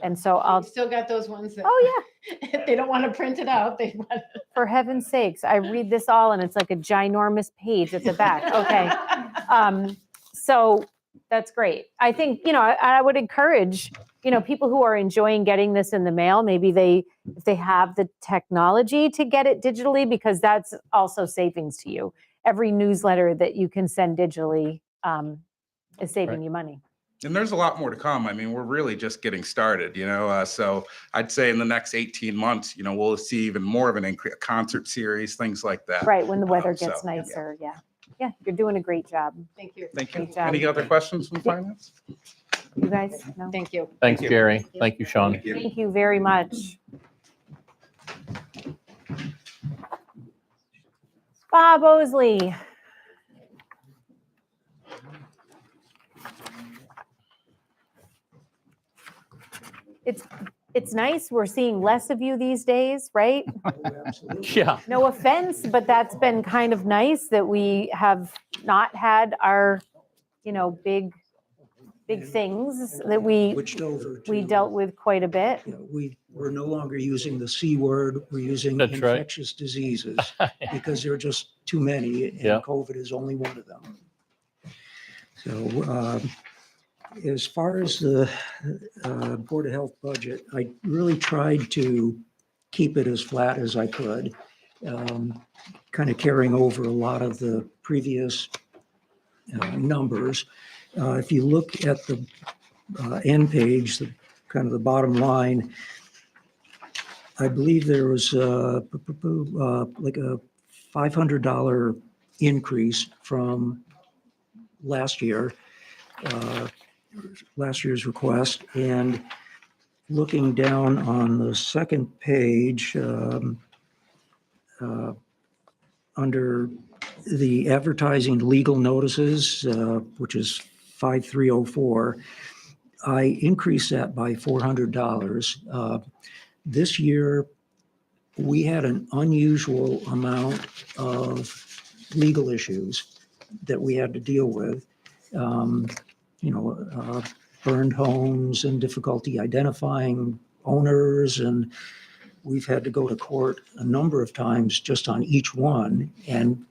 And so I've I'll, still got those ones that. oh If they don't want to print it out, they want. for heaven's sakes, I read this all and it's like a ginormous page at the back. Okay. So that's great. I think, I would encourage, people who are enjoying getting this in the mail, maybe if they have the technology to get it digitally, because that's also savings to you. Every newsletter that you can send digitally is saving you money. And there's a lot more to come. I mean, we're really just getting started, so I'd say in the next 18 months, we'll see even more of an increase, concert series, things like that. Right, when the weather So, gets yeah. nicer, yeah. Yeah, you're doing a great job. Thank you. Thank you. Great job. Any other questions from finance? You guys, no? Thank you. Thanks, you. Jerry. Thank you, Sean. Thank you very much. Bob Osley. It's nice. We're seeing less of you these days, right? Yeah. No offense, but that's been kind of nice that we have not had our, big big And- things that we Switched over to. dealt with quite a bit. You know, we're no longer using the C word, we're using That's right. infectious diseases because there are just too many Yeah. and COVID is only one of them. So as far as the Board of Health budget, I really tried to keep it as flat as I could, kind of carrying over a lot of the previous numbers. If you look at the end page, the kind of the bottom line, I believe there was like a $500 increase from last year, last year's request. And looking down on the second page, under the advertising legal notices, which is 5304, I increased that by $400. This year, we had an unusual amount of legal issues that we had to deal with. Burned homes and difficulty identifying owners, and we've had to go to court a number of times just on each one, and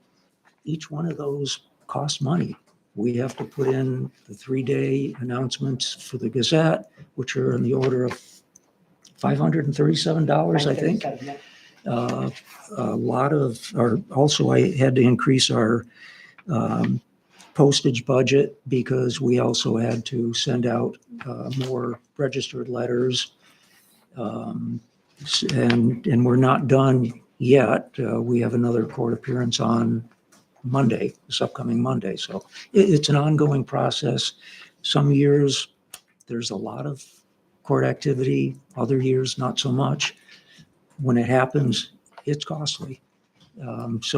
each one of those costs money. We have to put in the 3-day announcements for the Gazette, which are in the order of $537, I think. A lot of, also I had to increase our postage budget because we also had to send out more registered letters. And we're not done yet. We have another court appearance on Monday, this upcoming Monday. So it's an ongoing process. Some years there's a lot of court activity, other years not so much. When it happens, it's costly. Those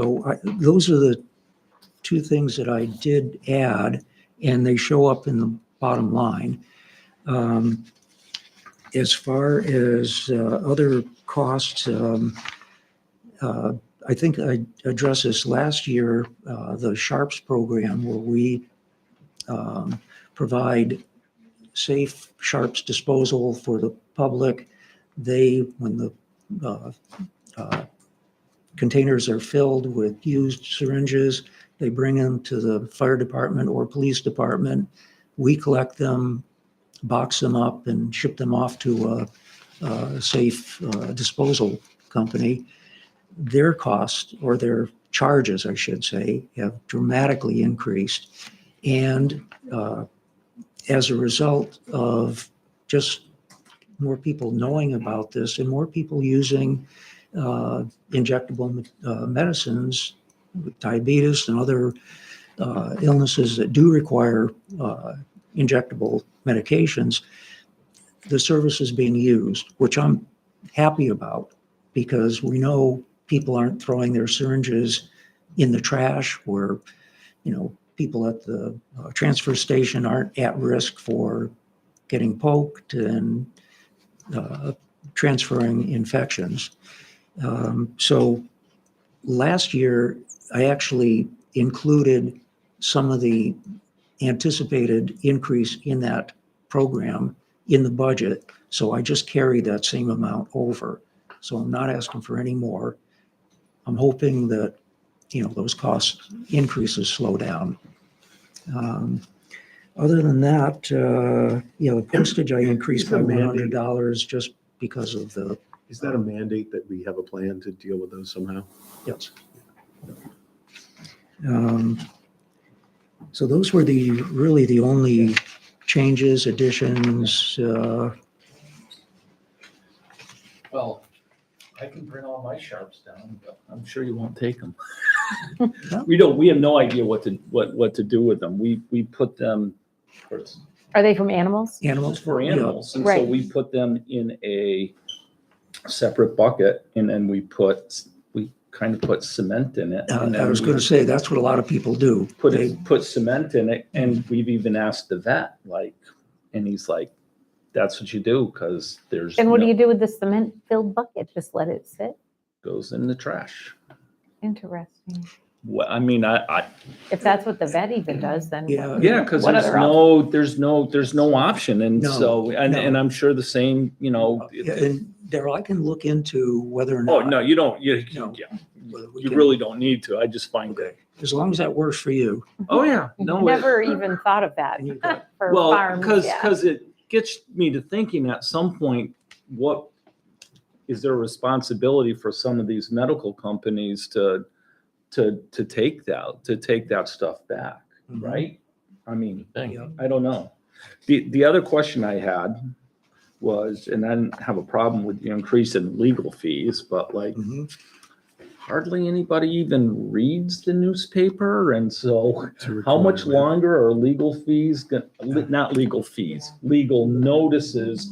are the two things that I did add, and they show up in the bottom line. As far as other costs, I think I addressed this last year, the Sharps program, where we provide safe Sharps disposal for the public. When the containers are filled with used syringes, they bring them to the fire department or police department. We collect them, box them up, and ship them off to a safe disposal company. Their costs, or their charges, I should say, have dramatically increased. And as a result of just more people knowing about this and more people using injectable medicines, with diabetes and other illnesses that do require injectable medications, the service is being used, which I'm happy about, because we know people aren't throwing their syringes in the trash, where, people at the transfer station aren't at risk for getting poked and transferring infections. So last year, I actually included some of the anticipated increase in that program in the budget. So I just carried that same amount over. So I'm not asking for any more. I'm hoping that, those cost increases slow down. Other than that, the postage I increased by $100 just because of the. Is that a mandate that we have a plan to deal with those somehow? Yes. So those were really the only changes, additions. Well, I can bring all my Sharps down, but I'm sure you won't take them. We have no idea what to do with them. We put them Are they from animals? Animals. for animals, and so Right. we put them in a separate bucket, and then we kind of put cement in it. And I then was we going to say, that's what a lot of people do. put cement in it, and we've even asked the vet, and he's like, that's what you do, because there's And what do you do with the cement-filled bucket? Just let it sit? goes in the trash. Interesting. Well, I mean, I If that's what the vet even does, then. Yeah. yeah, because What there's other there's no option. And No, so, and no. I'm sure the same, Yeah, and Daryl, I can look into whether or oh, not. no, you don't, No. yeah, whether we you can- really don't need to. I just find it. As long as that works for you. Oh, yeah, no. Never even thought of that And you've got- for Well, farms, yeah. because it gets me to thinking at some point, what is their responsibility for some of these medical companies to take that stuff back, Mhm. right? I mean, Yeah. I don't know. The other question I had was, and I didn't have a problem with the increase in legal fees, but like Mhm. hardly anybody even reads the newspaper. And so To how much record, right? longer are legal fees, not legal fees, legal notices,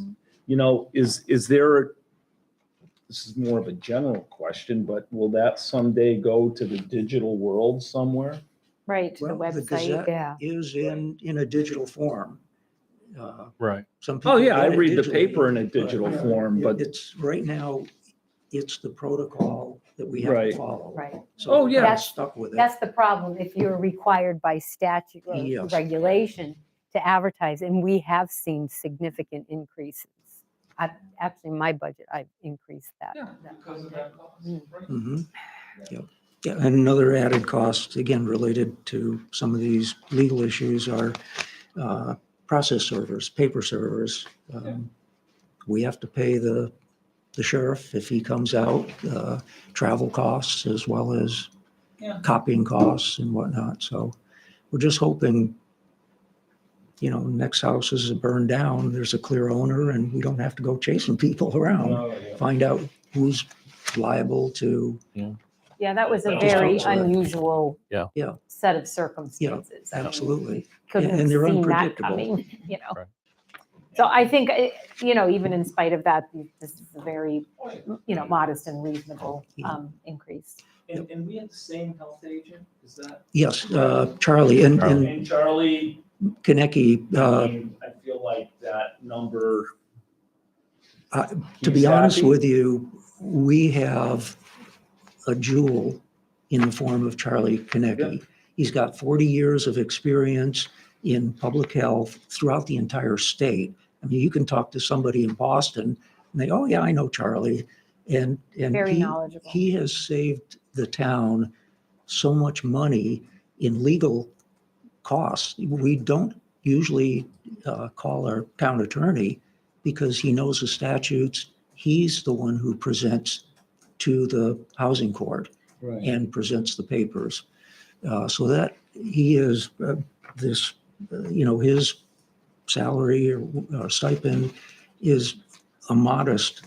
is there, this is more of a general question, but will that someday go to the digital world somewhere? Right, to the Well, the website. Gazette Yeah. is in a digital form. Right. Some Oh, people yeah, I get it read the digitally, paper in a digital but form, but, It's, right now, it's the protocol that we have Right. to follow. Right. So Oh, we're yeah. kinda That's- stuck with it. That's the problem, if you're required by statute or Yes. regulation to advertise, and we have seen significant increases. Actually, my budget, I've increased that. because of that cost. Mhm. Yep. Yeah, and another added cost, again, related to some of these legal issues are process servers, paper servers. We have to pay the sheriff if he comes out, travel costs as well as Yeah. copying costs and whatnot. So we're just hoping, next houses are burned down, there's a clear owner and we don't have to go chasing people around. Oh, yeah. Find out who's liable to, Yeah, that was a Just very hope so. unusual Yeah. Yeah. set of circumstances. I mean, absolutely. Couldn't And have they're seen that unpredictable. coming, Right. So I think, even in spite of that, this is a very, modest and reasonable increase. And we have the same health agent, is that? Yes, Charlie and And Charlie, Konecki, I mean, I feel like that number. to be he's honest happy. with you, we have a jewel in the form of Charlie Konecki. He's got 40 years of experience in public health throughout the entire state. I mean, you can talk to somebody in Boston and they, oh yeah, I know Charlie. And Very he, knowledgeable. he has saved the town so much money in legal costs. We don't usually call our town attorney because he knows the statutes. He's the one who presents to the housing court and presents the papers. So that he is this, his salary or stipend is a modest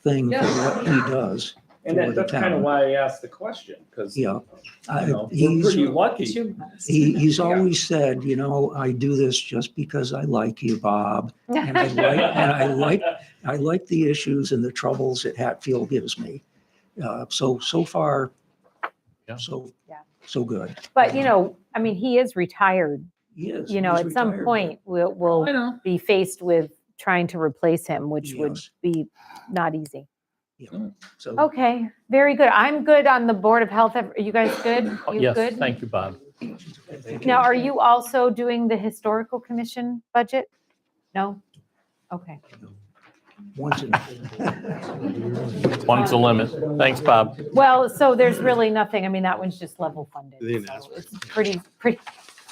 thing for what he does. And for the that's kind of town. why I asked the question, because, Yeah. we're He's, pretty lucky. he's always said, I do this just because I like you, Bob. And I like the issues and the troubles that Hatfield gives me. So far, Yeah. so good. But, he is retired. He is. At some point, I we'll know. be faced with trying to replace him, which would Yes. be not easy. So Okay, very good. I'm good on the Board of Health. Are you guys good? You Yes, good? thank you, Bob. Now, are you also doing the Historical Commission budget? No? Okay. once in. One's the limit. Thanks, Bob. Well, so there's really nothing, that one's just level funded. They didn't so ask for It's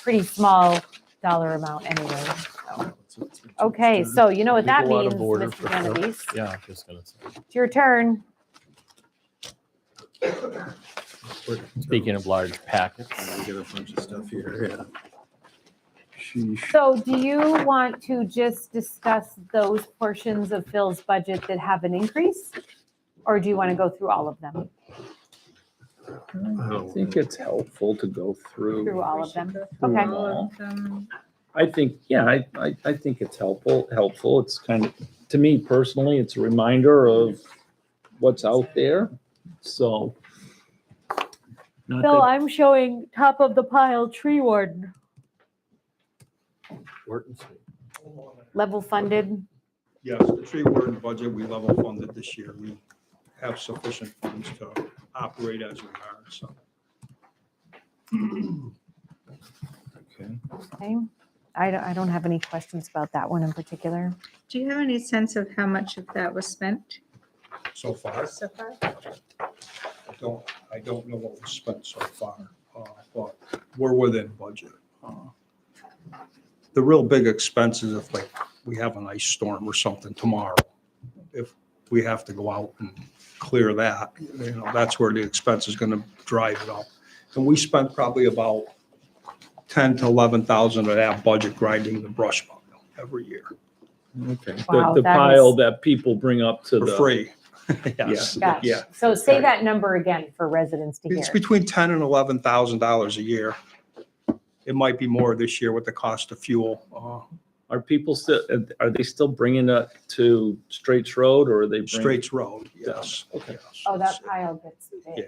pretty small dollar amount anyway. so. Okay, so you know what that Legal out means, of order Mr. for Genovese. Yeah, I'm just gonna say. It's your turn. Speaking of large packets. We got a bunch of stuff here, yeah. Sheesh. So do you want to just discuss those portions of Phil's budget that have an increase? Or do you want to go through all of them? I think it's helpful to go Through all of them? through Okay. them all. Um, I think, yeah, I think it's helpful. It's kind of, to me personally, it's a reminder of what's out there. So. not Phil, that- I'm showing top of the pile tree warden, level funded. Yes, the tree warden budget, we level funded this year. We have sufficient funds to operate as we are, so. Okay. Okay. I don't have any questions about that one in particular. Do you have any sense of how much of that was spent So far, so far? I don't know what was spent so far, but we're within budget. The real big expense is if like we have an ice storm or something tomorrow. If we have to go out and clear that, that's where the expense is gonna drive it up. And we spent probably about 10 to 11,000 of that budget grinding the brush pile every year Okay. Wow, The that pile is- that people bring up to for the. free. Yes. Gosh. Yeah. So say that number again for residents to It's hear. between $10,000 and $11,000 a year. It might be more this year with the cost of fuel. Are people still, are they still bringing it to Straits Road or are they? bringing- Straits Road, yes. Okay. yes. Oh, that pile gets big. Yeah.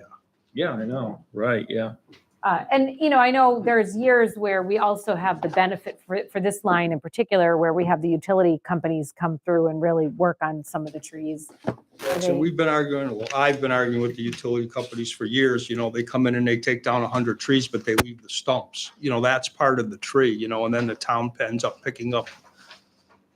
Yeah, I know. Right, yeah. And, I know there's years where we also have the benefit for this line in particular, where we have the utility companies come through and really work on some of the trees. So I've been arguing with the utility companies for years, they come in and they take down 100 trees, but they leave the stumps. That's part of the tree, and then the town ends up picking up,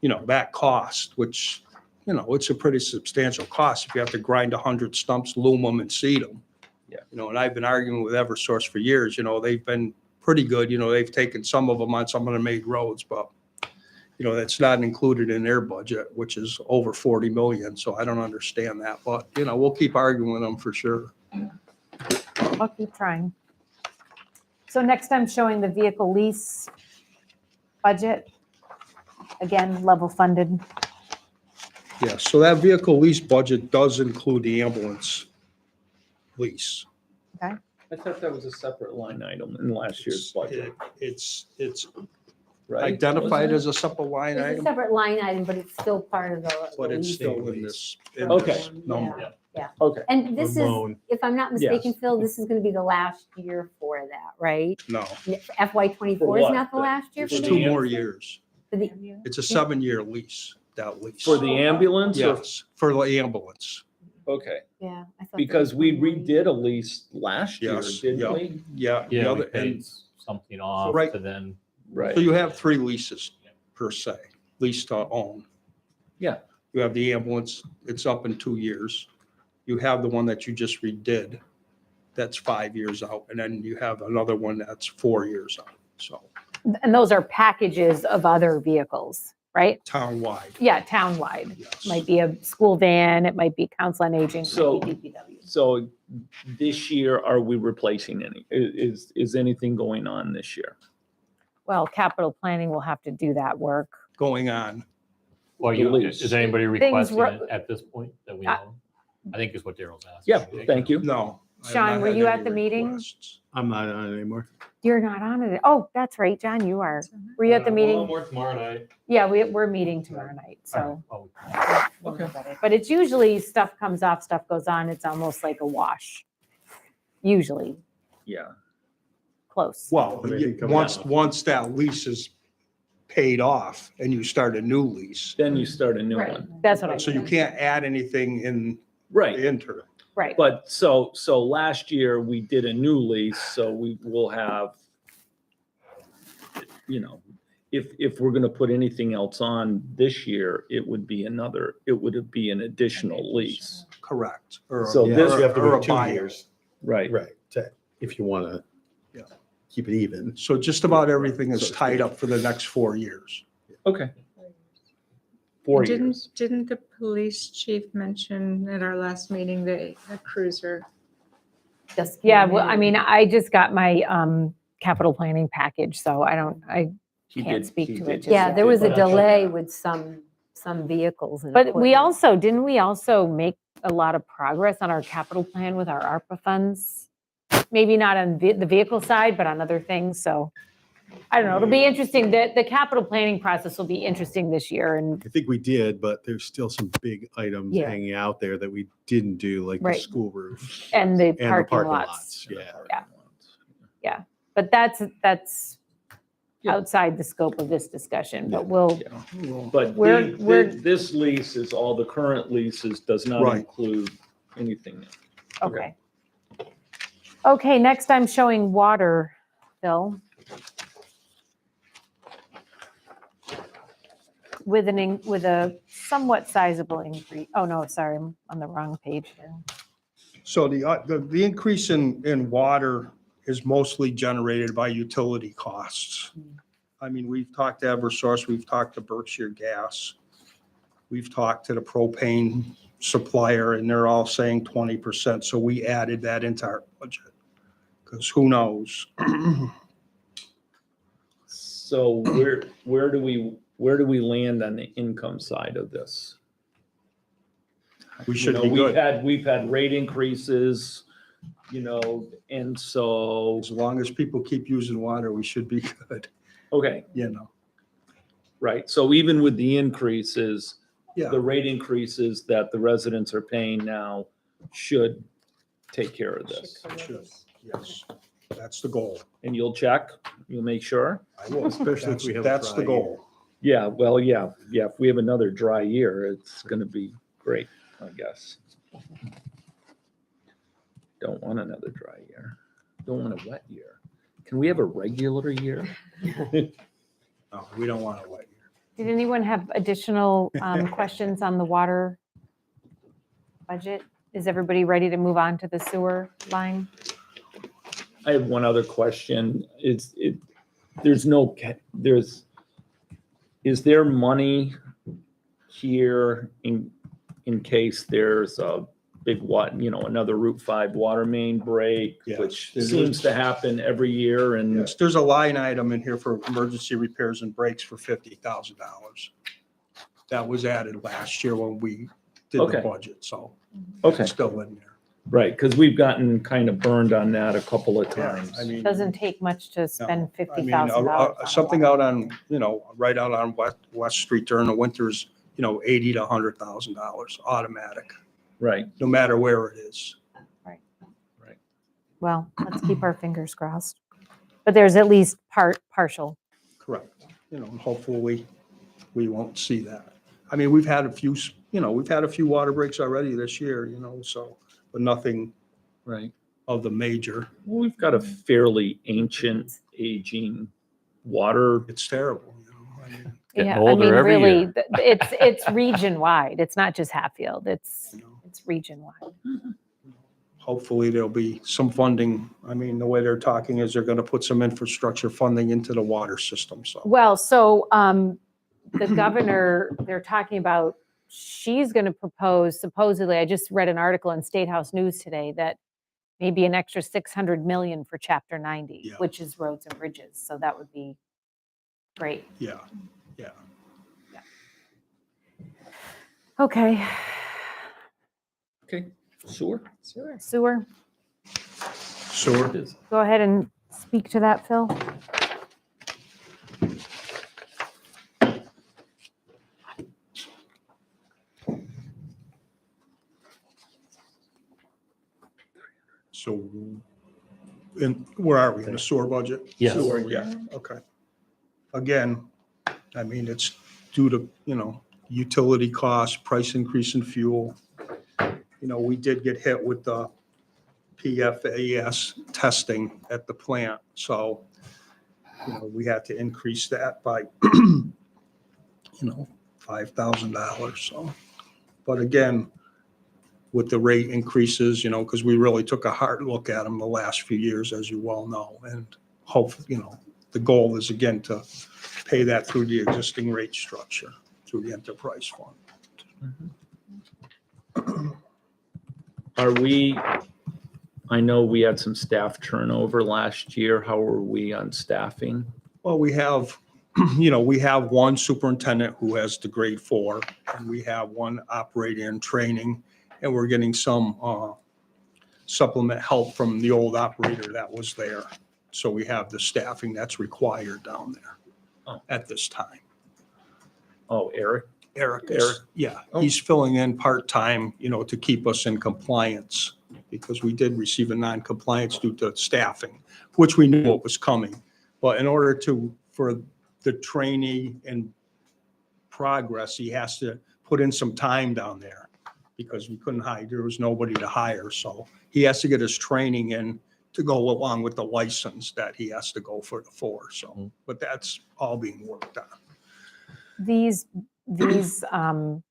that cost, which, it's a pretty substantial cost if you have to grind 100 stumps, loom them and seed them. Yeah. And I've been arguing with Eversource for years, they've been pretty good, they've taken some of them on some of the made roads, but that's not included in their budget, which is over 40 million. So I don't understand that, but we'll keep arguing with them for sure. I'll keep trying. So next I'm showing the vehicle lease budget. Again, level funded. Yeah, so that vehicle lease budget does include the ambulance lease. I thought that was a separate line item in last year's budget, It's right? identified Wasn't as a simple line It's a item, separate line item, but it's still part of the. but it's lease. still in this Okay. number. it? Okay. And this is, Loan. if I'm not mistaken, Yes. Phil, this is going to be the last year for that, right? No, FY For '24 is what? not the last year it's for the. 2 more years. for the- It's a 7-year lease, that lease. For the ambulance? or- Yes, for the ambulance. Okay, Yeah. I thought that because was we 1 more year. redid a lease last year, Yes, didn't yeah. we? Yeah. the Yeah, we other- and paid something off Right. to then. Right. So you have 3 leases per se, lease to own. Yeah. You have the ambulance, it's up in 2 years. You have the one that you just redid, that's 5 years out. And then you have another one that's 4 years out. So And those are packages of other vehicles, right? townwide, Yeah, townwide. yes. Might be a school van, it might be council on aging, it So- might be DPW. So this year, are we replacing any? Is anything going on this year? Well, capital planning will have to do that work. Going on. Well, lease. is anybody Things requesting ro- it at this point that we know? I think is what Daryl's asking. Yeah, thank you. No. I have Sean, not were had you any at the meeting? requests. I'm not on it anymore. You're not on it. Oh, that's right, John, you are. Were you at the meeting? More tomorrow night. Yeah, we're meeting tomorrow night, so. Oh, we'll know about it. But it's usually stuff comes off, stuff goes on. It's almost like a wash. Usually, Yeah. close. Well, Maybe come once, down. once that lease is paid off and you start a new lease, Then you start a new Right, one. that's what I so you mean. can't add anything in Right. the interim. Right, But so last year we did a new lease, so we will have, if we're gonna put anything else on this year, it would be an additional lease. Correct. Or- So Yeah, this- so you have to or a wait 2 buyout. years. Right. Right. If you want to Yeah. keep it even. So just about everything is So to tied speak. up for the next 4 years. Okay. 4 Didn't, years. didn't the police chief mention at our last meeting the cruiser? Just yeah, came well, I in. mean, I just got my capital planning package, so I He can't did- speak he to did it just Yeah, yet. there was a But- delay with some vehicles. and But we equipment. didn't we also make a lot of progress on our capital plan with our ARPA funds? Maybe not on the vehicle side, but on other things, so. I don't know, it'll be interesting, the capital planning process will be interesting this year, and I think we did, but there's still some big items Yeah. hanging out there that we didn't do, like the Right. school roof and the and the parking parking lots. lots. Yeah. But that's Yeah. outside the scope of this discussion, but we'll, Yeah. But We're- this lease is all the current leases, does not Right. include anything. okay. Okay, next I'm showing water, Phil. With a somewhat sizable increase. Oh, no, sorry, I'm on the wrong page here. So the increase in water is mostly generated by utility costs. I mean, we've talked to Eversource, we've talked to Berkshire Gas, we've talked to the propane supplier, and they're all saying 20%. So we added that into our budget, because who knows? So where do we land on the income side of this? We You should know, be good. we've had rate increases, you know, and so, As long as people keep using water, we should be good, okay, you know? right. So even with the increases, Yeah, the rate increases that the residents are paying now should take care of this. it should, yes. That's the goal. And you'll check, you'll make sure? I will. Especially if we have a That's the dry year. goal. Yeah, well, yeah, if we have another dry year, it's gonna be great, I guess. Don't want another dry year. Don't want a wet year. Can we have a regular year? No, we don't want to wait. Did anyone have additional questions on the water budget? Is everybody ready to move on to the sewer line? I have one other question. Is there money here in case there's a big another Route 5 water main break, Yes, which there seems is. to happen every year and Yes, there's a line item in here for emergency repairs and breaks for $50,000. That was added last year when we did Okay. the budget, so okay, it's still in there. right, because we've gotten kind of burned on that a couple of Yeah, times. I mean. Doesn't take much to no, spend I mean, $50,000. something out on, right out on West Street during the winters, $80,000 to $100,000 automatic, Right, no matter where it is. Well, let's keep our fingers crossed. But there's at least partial. Correct. And hopefully we won't see that. I mean, we've had a few water breaks already this year, so, but nothing right. of the major. We've got a fairly ancient, aging water. It's terrible, I mean, Getting Yeah, older every really, year. it's region wide. It's not just Hatfield. It's region wide. hopefully there'll be some funding. I mean, the way they're talking is they're going to put some infrastructure funding into the water system, so. Well, so the governor, they're talking about, she's going to propose, supposedly, I just read an article in State House News today that maybe an extra 600 million for Chapter 90, Yeah. which is roads and bridges. So that would be great. Yeah. Okay, Okay, sewer. sewer, Sewer. go ahead and speak to that, Phil. So, where are we, in the sewer budget? Yes. Sewer, yeah, okay. Again, I mean, it's due to, utility costs, price increase in fuel. We did get hit with the PFAS testing at the plant, so, we had to increase that by, $5,000, so. But again, with the rate increases, because we really took a hard look at them the last few years, as you well know, and hopefully, the goal is again to pay that through the existing rate structure, through the enterprise fund. I know we had some staff turnover last year. How are we on staffing? Well, we have, we have one superintendent who has the grade 4, and we have one operator in training, and we're getting some supplement help from the old operator that was there. So we have the staffing that's required down there at this time. Oh, Eric? Eric, yeah, Oh. he's filling in part-time, to keep us in compliance, because we did receive a non-compliance due to staffing, which we knew what was coming. But in order for the trainee in progress, he has to put in some time down there, because we couldn't hire, there was nobody to hire. So he has to get his training in to go along with the license that he has to go for the 4. So, but that's all being worked on. These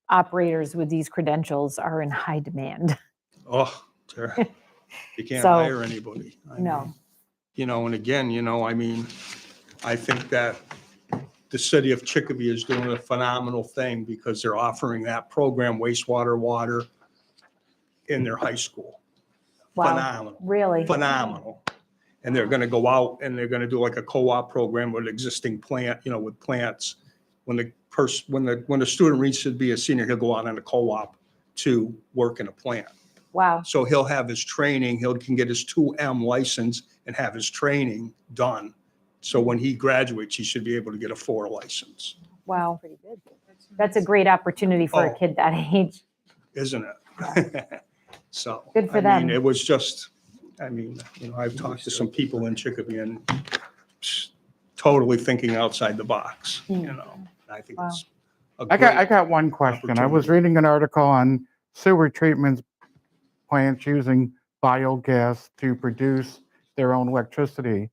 operators with these credentials are in high demand. Oh, you can't So, hire anybody. I no. mean, you know, and again, you know, I mean, I think that the city of Chicopee is doing a phenomenal thing because they're offering that program, wastewater, water, in their high school. Wow, Phenomenal, really? phenomenal. And they're gonna go out and they're gonna do like a co-op program with existing plant, you know, with plants. When the student reaches to be a senior, he'll go out on a co-op to work in a plant. Wow, So he'll have his training, can get his 2M license and have his training done. So when he graduates, he should be able to get a 4 license, wow. That's a great opportunity for a Oh. kid that age. isn't it? So. Good for I mean, them. it was just, I mean, you know, I've talked to some people in Chicopee and totally thinking outside the box, you know. I think Wow. it's a I great, got one question. I was reading an article on sewer treatment plants using biogas to produce their own electricity.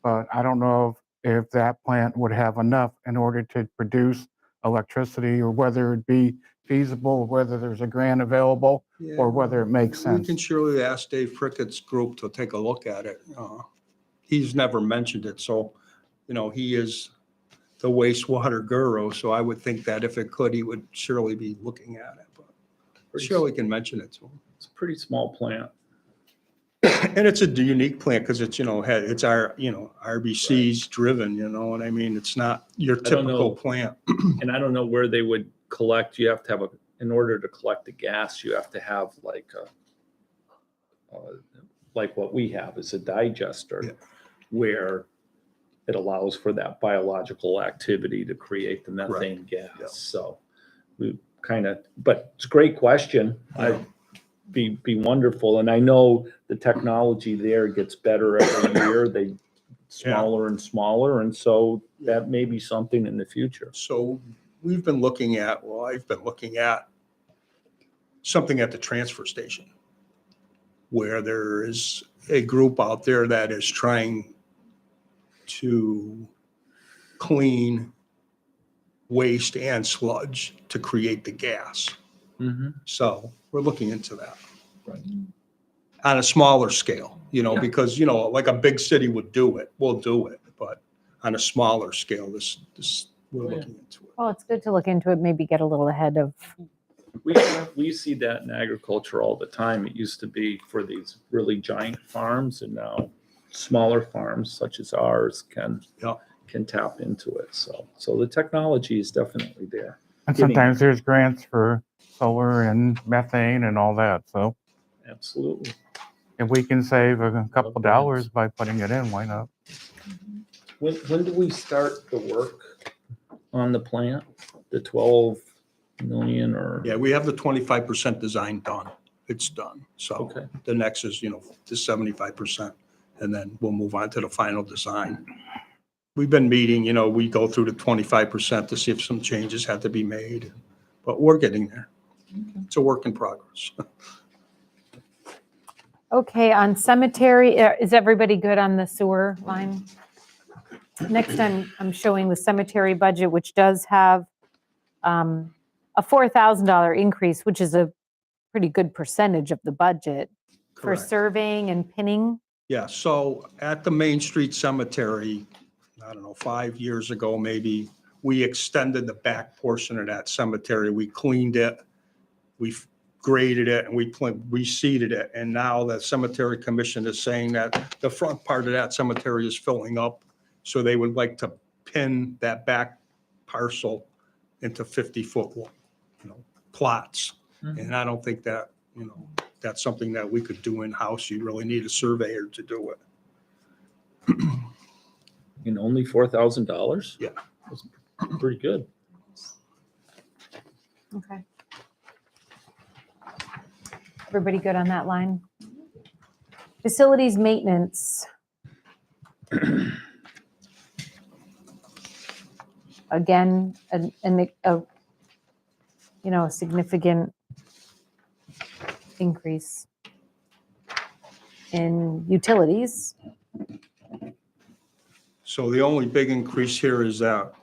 But I don't know if that plant would have enough in order to produce electricity, or whether it'd be feasible, whether there's a grant available, or whether it makes we can sense. surely ask Dave Prickett's group to take a look at it. He's never mentioned it, so, you know, he is the wastewater guru, so I would think that if it could, he would surely be looking at it, but surely can mention it to him. It's a pretty small plant. And it's a unique plant because it's, you know, it's our, you know, RBC's driven, you know what I mean? It's not your don't know. typical plant. And I don't know where they would collect. You have to have in order to collect the gas, you have to have like what we have is a digester, Yeah. where it allows for that biological activity to create the methane gas. Yeah. So we but it's a great question. Yeah. Be wonderful. And I know the technology there gets better every year. They smaller and smaller. And so that may be something in the future. So I've been looking at something at the transfer station where there is a group out there that is trying to clean waste and sludge to create the gas. Mm-hmm. So we're looking into that. Right. On a smaller scale, you know, Yeah. because, you know, like a big city would do it, we'll do it, but on a smaller scale, this we're looking into it. Well, it's good to look into it, maybe get a little ahead of, We see that in agriculture all the time. It used to be for these really giant farms, and now smaller farms such as ours can tap into it. So the technology is definitely there. And sometimes there's grants for solar and methane and all that. So Absolutely. if we can save a couple dollars by putting it in, why not? When do we start the work on the plant? The 12 million or? Yeah, we have the 25% design done. It's done. So Okay. the next is, you know, the 75%, and then we'll move on to the final design. We've been meeting, you know, we go through the 25% to see if some changes have to be made, but we're getting there. It's a work in progress. okay, on cemetery, is everybody good on the sewer line? Next, I'm showing the cemetery budget, which does have a $4,000 increase, which is a pretty good percentage of the budget for Correct. surveying and pinning. Yeah, so at the Main Street Cemetery, I don't know, 5 years ago, maybe, we extended the back portion of that cemetery. We cleaned it, we graded it, and we reseeded it. And now the cemetery commission is saying that the front part of that cemetery is filling up. So they would like to pin that back parcel into 50-foot, you know, plots. Mhm. And I don't think that, you know, that's something that we could do in-house. You really need a surveyor to do it. And only $4,000? Yeah. That's pretty good. Okay. Everybody good on that line? Facilities maintenance. Again, a significant increase. in utilities. So the only big increase here is that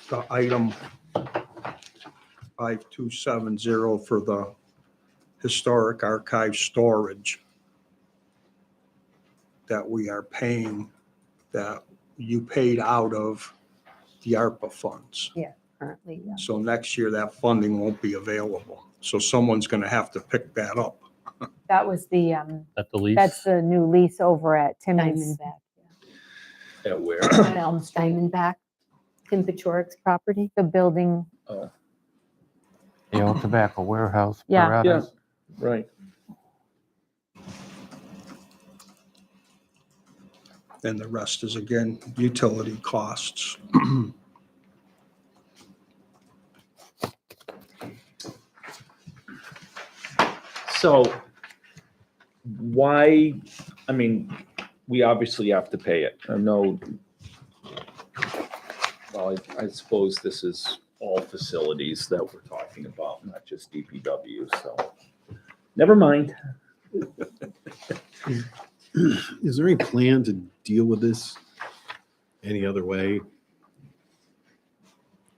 the item 5270 for the historic archive storage that we are paying, that you paid out of the ARPA funds. Currently, yeah. So next year, that funding won't be available. So someone's going to have to pick that up. That was the, At the lease. that's the new lease over at Timmons Diamondback. At where? on Elm Street, Diamondback, Tim Pachorik's property. the building. Oh, The old tobacco warehouse. Yeah. Berettas. right. And the rest is, again, utility costs. So why, I mean, we obviously have to pay it. I know, well, I suppose this is all facilities that we're talking about, not just DPW, so never mind. Is there any plan to deal with this any other way?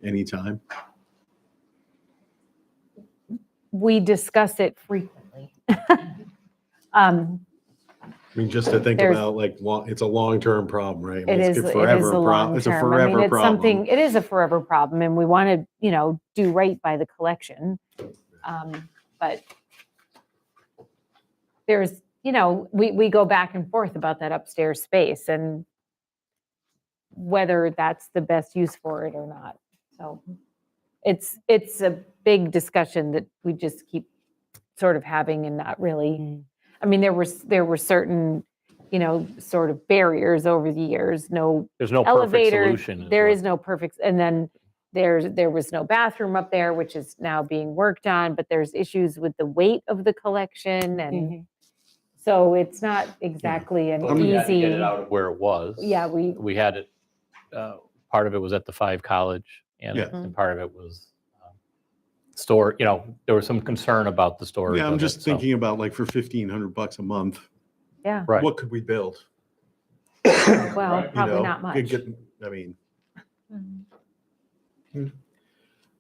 Anytime? We discuss it frequently. I mean, just to think There's- about like, it's a long-term problem, right? I mean, It is a long It's a term. I mean, forever it's something, problem. it is a forever problem and we want to, do right by the collection. But there's, we go back and forth about that upstairs space and whether that's the best use for it or not. So it's a big discussion that we just keep sort of having and not really, I mean, there were certain, sort of barriers over the years, no There's no perfect elevator, solution. there is no perfect, and then there was no bathroom up there, which is now being worked on, but there's issues with the weight of the collection, and so it's not exactly an But we had to easy. get it out of where it was. Yeah, We had it, part of it was at the 5 College and Yeah. and part of it was store, there was some concern about the storage. Yeah, I'm of just it, so- thinking about like for $1,500 a month, Yeah, Right. what could we build? well, You probably know, not could much. get- I mean,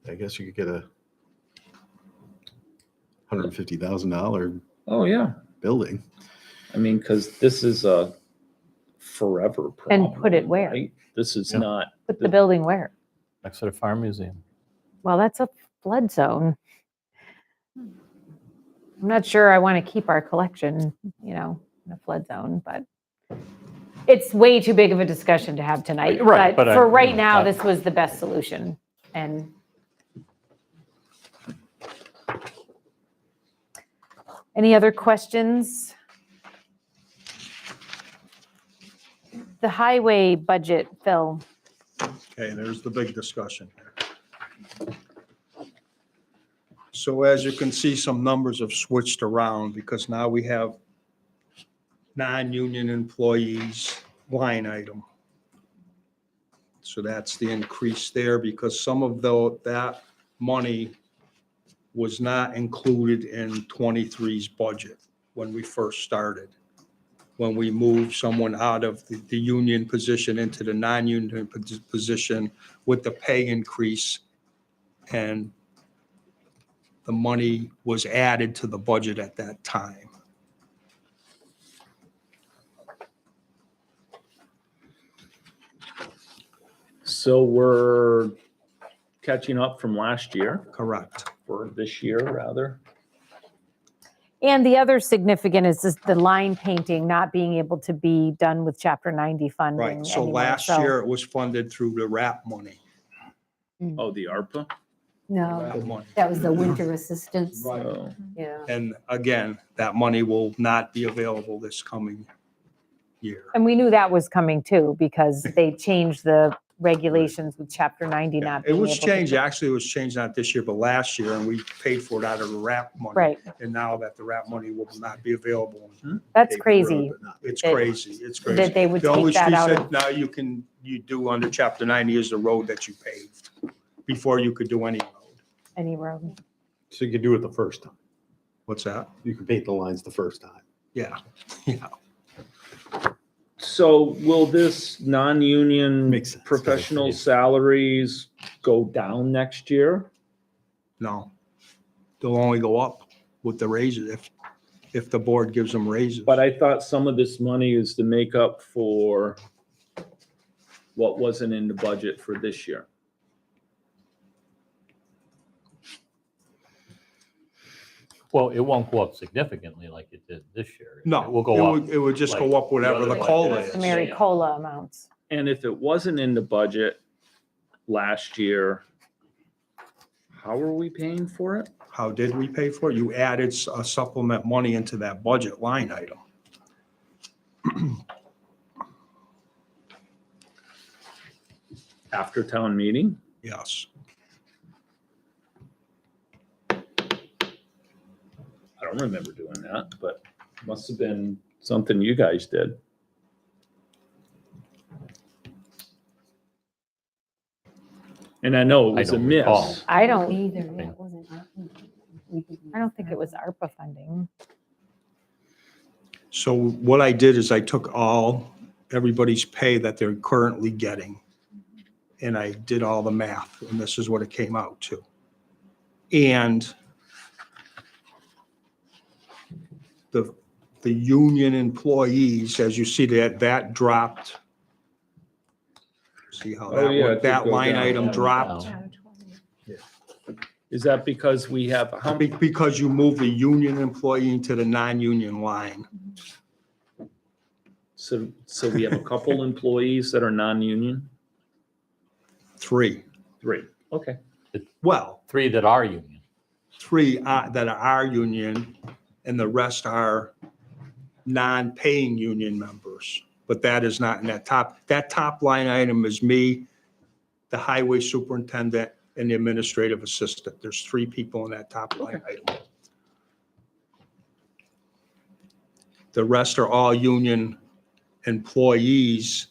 I guess you could get a $150,000 Oh, yeah. building. I mean, because this is a forever problem. And put it where? right? This is Yeah. not, Put the building where? Next to the Farm Museum. Well, that's a flood zone. I'm not sure I want to keep our collection, in a flood zone, but it's way too big of a discussion to have tonight. Right, But but for I- right now, I- this was the best solution. And any other questions? The highway budget, Phil. Okay, there's the big discussion here. So as you can see, some numbers have switched around because now we have non-union employees line item. So that's the increase there because some of that money was not included in 23's budget when we first started. When we moved someone out of the union position into the non-union position with the pay increase, and the money was added to the budget at that time. so we're catching up from last year, Correct. or this year, rather. And the other significant is just the line painting not being able to be done with Chapter 90 funding Right. So anymore. last So- year it was funded through the RAP money. Oh, the ARPA? No, RAP money. that was the winter assistance. Oh, Yeah. And again, that money will not be available this coming year. And we knew that was coming too, because they changed the regulations with Chapter 90 Yeah, not It being able was to. changed, actually, it was changed not this year, but last year, and we paid for it out of the RAP money. Right, And now that the RAP money will not be available, that's Paper crazy it's That- crazy, it's that crazy. they would The only take that streets out that of, now you do under Chapter 90 is the road that you paved. Before you could do any road. any road. So you could do it the first time. What's that? You could paint the lines the first time. Yeah, yeah. So will this non-union Makes sense. professional salaries go down next year? No. They'll only go up with the raises if the board gives them raises. But I thought some of this money is to make up for what wasn't in the budget for this year. Well, it won't go up significantly like it did this year. No, It will go up. It would just like go up whatever the the other COLA budgets. is. Customary COLA amounts. And if it wasn't in the budget last year, how are we paying for it? How did we pay for it? You added a supplement money into that budget line item. After town meeting? Yes. I don't remember doing that, but must have been something you guys did. And I know it I was a don't recall. miss. I don't, Either, yeah, it wasn't. I don't think it was ARPA funding. So what I did is I took everybody's pay that they're currently getting, and I did all the math, and this is what it came out to. And the union employees, as you see that dropped. See how Oh, yeah, it did that go line down, item yeah. dropped? Is that because we have, how many, Because you moved the union employee into the non-union line. so we have a couple employees that are non-union? 3. 3, okay. Well, 3 that are union. 3 that are union, and the rest are non-paying union members. But that is not in that top line item is me, the highway superintendent, and the administrative assistant. There's 3 people in that top line item. The rest are all union employees,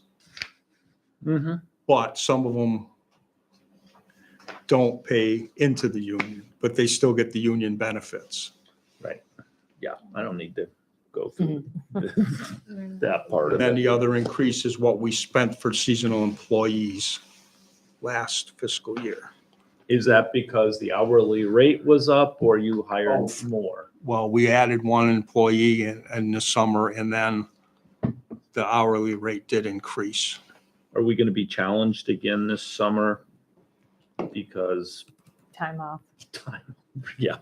Mm-hmm. but some of them don't pay into the union, but they still get the union benefits. Right. Yeah, I don't need to go through that part of Then it. the other increase is what we spent for seasonal employees last fiscal year. Is that because the hourly rate was up or you hired Both. more? Well, we added 1 employee in the summer, and then the hourly rate did increase. Are we going to be challenged again this summer? Because Time off. time, yeah,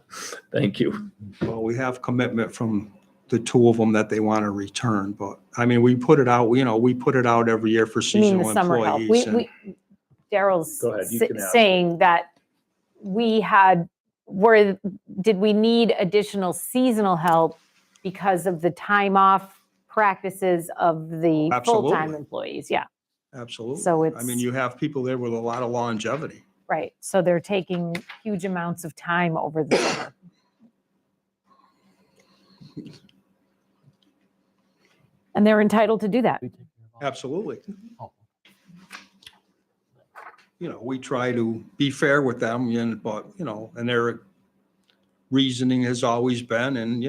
thank you. Well, we have commitment from the 2 of them that they want to return, but I mean, we put it out, we put it out every year for You mean seasonal the summer help? employees. and- Daryl's Go ahead, you can ask. saying that we did we need additional seasonal help because of the time off practices of the full-time Absolutely. employees? Yeah, Absolutely. So I mean, you have people there with a lot of longevity. right. So they're taking huge amounts of time over the summer. And they're entitled to do that. Absolutely. Oh. We try to be fair with them, but, and their reasoning has always been, and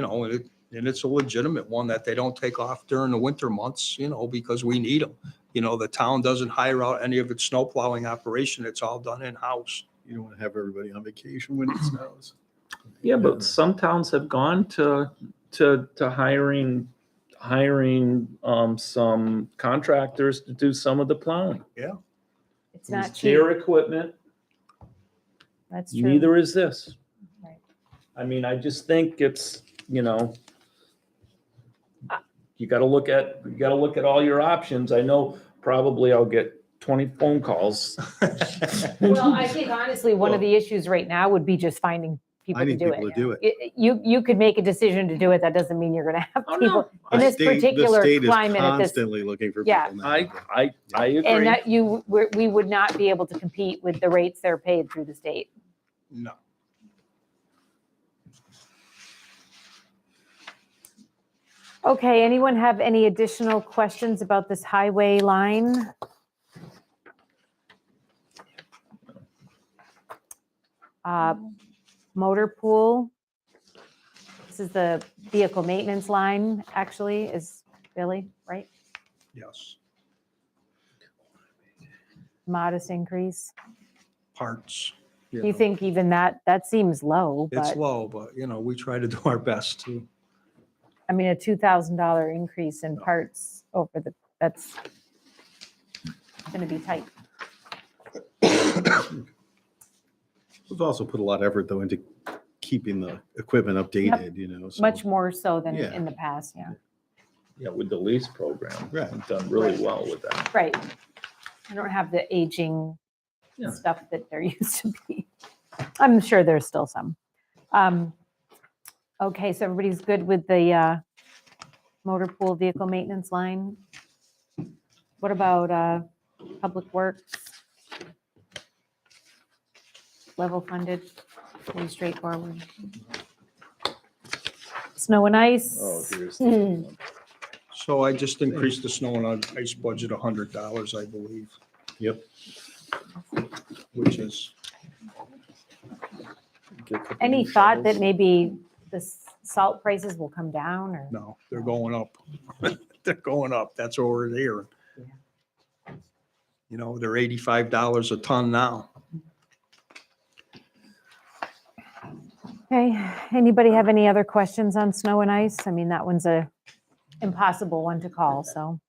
it's a legitimate one, that they don't take off during the winter months, because we need them. The town doesn't hire out any of its snow plowing operation. It's all done in-house. You don't want to have everybody on vacation when it snows. Yeah, but some towns have gone to hiring some contractors to do some of the plowing. It's not It's cheap. their equipment, That's true. neither is this. Right. I mean, I just think it's, you gotta look at all your options. I know probably I'll get 20 phone calls. Well, I think honestly, one of the issues right now would be just finding people I to need do people it. to do it. You could make a decision to do it. That doesn't mean you're going to have Oh, no. people in The this state- particular the state is climate at this. constantly looking for Yeah. people now. I agree. And that we would not be able to compete with the rates they're paid through the state. No. Okay, anyone have any additional questions about this highway line? Motor pool. This is the vehicle maintenance line, actually, is Billy, right? Yes, Modest increase. parts. You know. think even that seems low, It's but, low, but we try to do our best to. I mean, a $2,000 increase in parts that's going to be tight. We've also put a lot of effort though into keeping the equipment updated, you know. so- Much more so than Yeah. in the past, yeah. Yeah, with the lease program. Right. We've done really Right. well with that. Right. I don't have the aging Yeah. stuff that there used to be. I'm sure there's still some. Okay, so everybody's good with the motor pool vehicle maintenance line? What about public works? Level funded, pretty straightforward. Snow and ice? Oh, here's Hmm. the one. So I just increased the snow and ice budget $100, I believe. Yep. Which is, Get a couple Any new thought shovels. that maybe the salt prices will come down or? no, they're going up. They're going up. That's what we're hearing. They're $85 a ton now. Okay, anybody have any other questions on snow and ice? I mean, that one's a impossible one to call, so.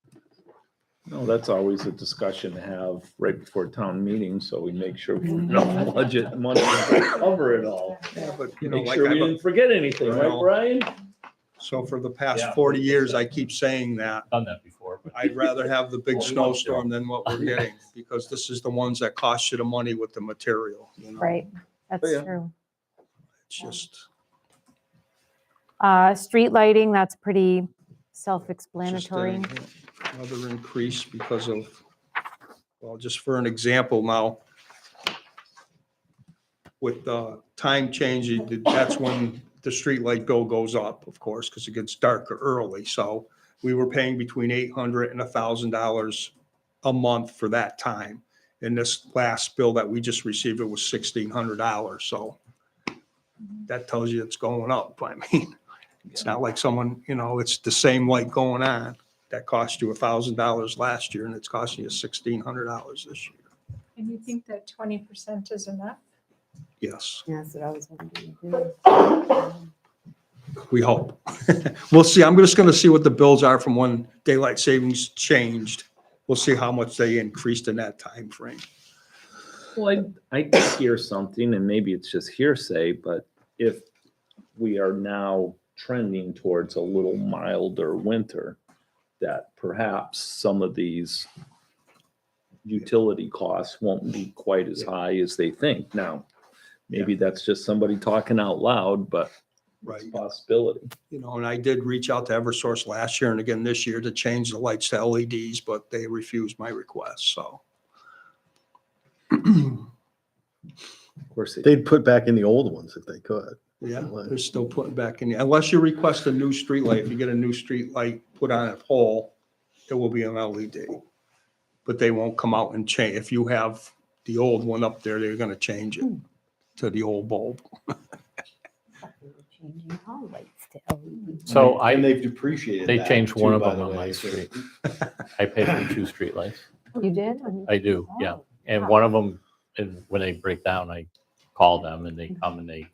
No, that's always a discussion to have right before town meeting, so we make sure we have enough budget money to cover it all. Yeah, but Make like sure we I, didn't forget anything, I right, know. Brian? so for the past Yeah. 40 years, I keep saying that. Done that before, but I'd rather have the big Well, we want to. snowstorm than what we're getting, because this is the ones that cost you the money with the material. Right, that's Yeah. It's true. just. Street lighting, that's pretty Just self-explanatory. another increase because of, well, just for an example now, with the time changing, that's when the street light bill goes up, of course, because it gets darker early. So we were paying between $800 and $1,000 a month for that time. And this last bill that we just received, it was $1,600. So that tells you it's going up. I mean, it's not like someone, it's the same light going on. That cost you $1,000 last year and it's costing you $1,600 this year. And you think that 20% is enough? Yes, That's what I was wondering. we hope. We'll see. I'm just going to see what the bills are from when daylight savings changed. We'll see how much they increased in that time frame. Well, I did hear something, and maybe it's just hearsay, but if we are now trending towards a little milder winter, that perhaps some of these utility costs won't be quite as high as they think. Now, maybe that's just somebody talking out loud, but it's a Right. possibility. And I did reach out to Eversource last year and again this year to change the lights to LEDs, but they refused my request. So. Of course, They'd put back in the old ones if they could. Yeah, they're still putting back in, unless you request a new street light. If you get a new street light put on a pole, it will be an LED. But they won't come out and change. If you have the old one up there, they're gonna change it to the old bulb. Changing all lights to LED. so And I, they've depreciated they that, changed too, one of by them the on way, my so- street. I pay for 2 streetlights. You did? I do, yeah. Oh, And wow. one of them, and when they break down, I call them and they come and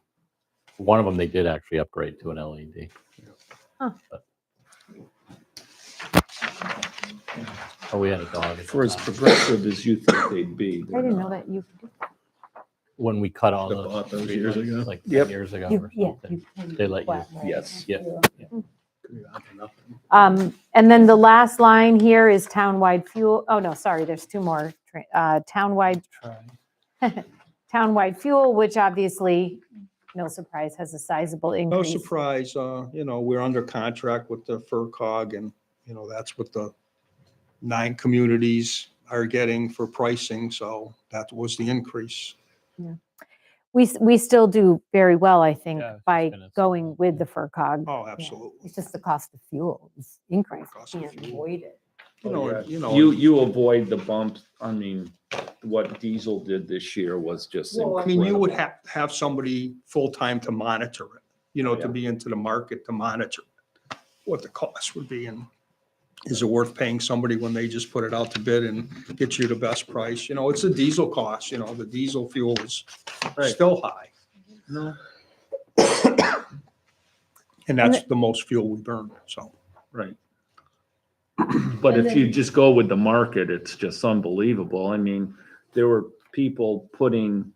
one of them, they did actually upgrade to an LED. Huh. But- Oh, we had a dog. for as progressive as you think they'd be. I didn't know that you. When we cut all They the bought those years streetlights, ago? like Yep. 10 years ago You, or yeah. something. you They let you- flat, right? Yes. Yeah. And then the last line here is townwide fuel. Oh, no, sorry, there's 2 more. Townwide fuel, which obviously, no surprise, has a sizable No increase. surprise, we're under contract with the FERCog and, that's what the 9 communities are getting for pricing. So that was the increase. We still do very well, I think, Yeah, I was just by gonna say going that. with the FERCog. Oh, absolutely. It's just the cost of fuel is increased. Cost of Can't fuel. avoid it. You avoid the bumps. I mean, what diesel did this year was just I mean, you would incredible. have somebody full-time to monitor it. you know, to Yeah. be into the market to monitor what the cost would be, and is it worth paying somebody when they just put it out to bid and get you the best price? You know, it's a diesel cost, you know, the diesel fuel is Right. still high. No. And that's the most fuel we burn, so. Right. But if you just go with the market, it's just unbelievable. I mean, there were people putting,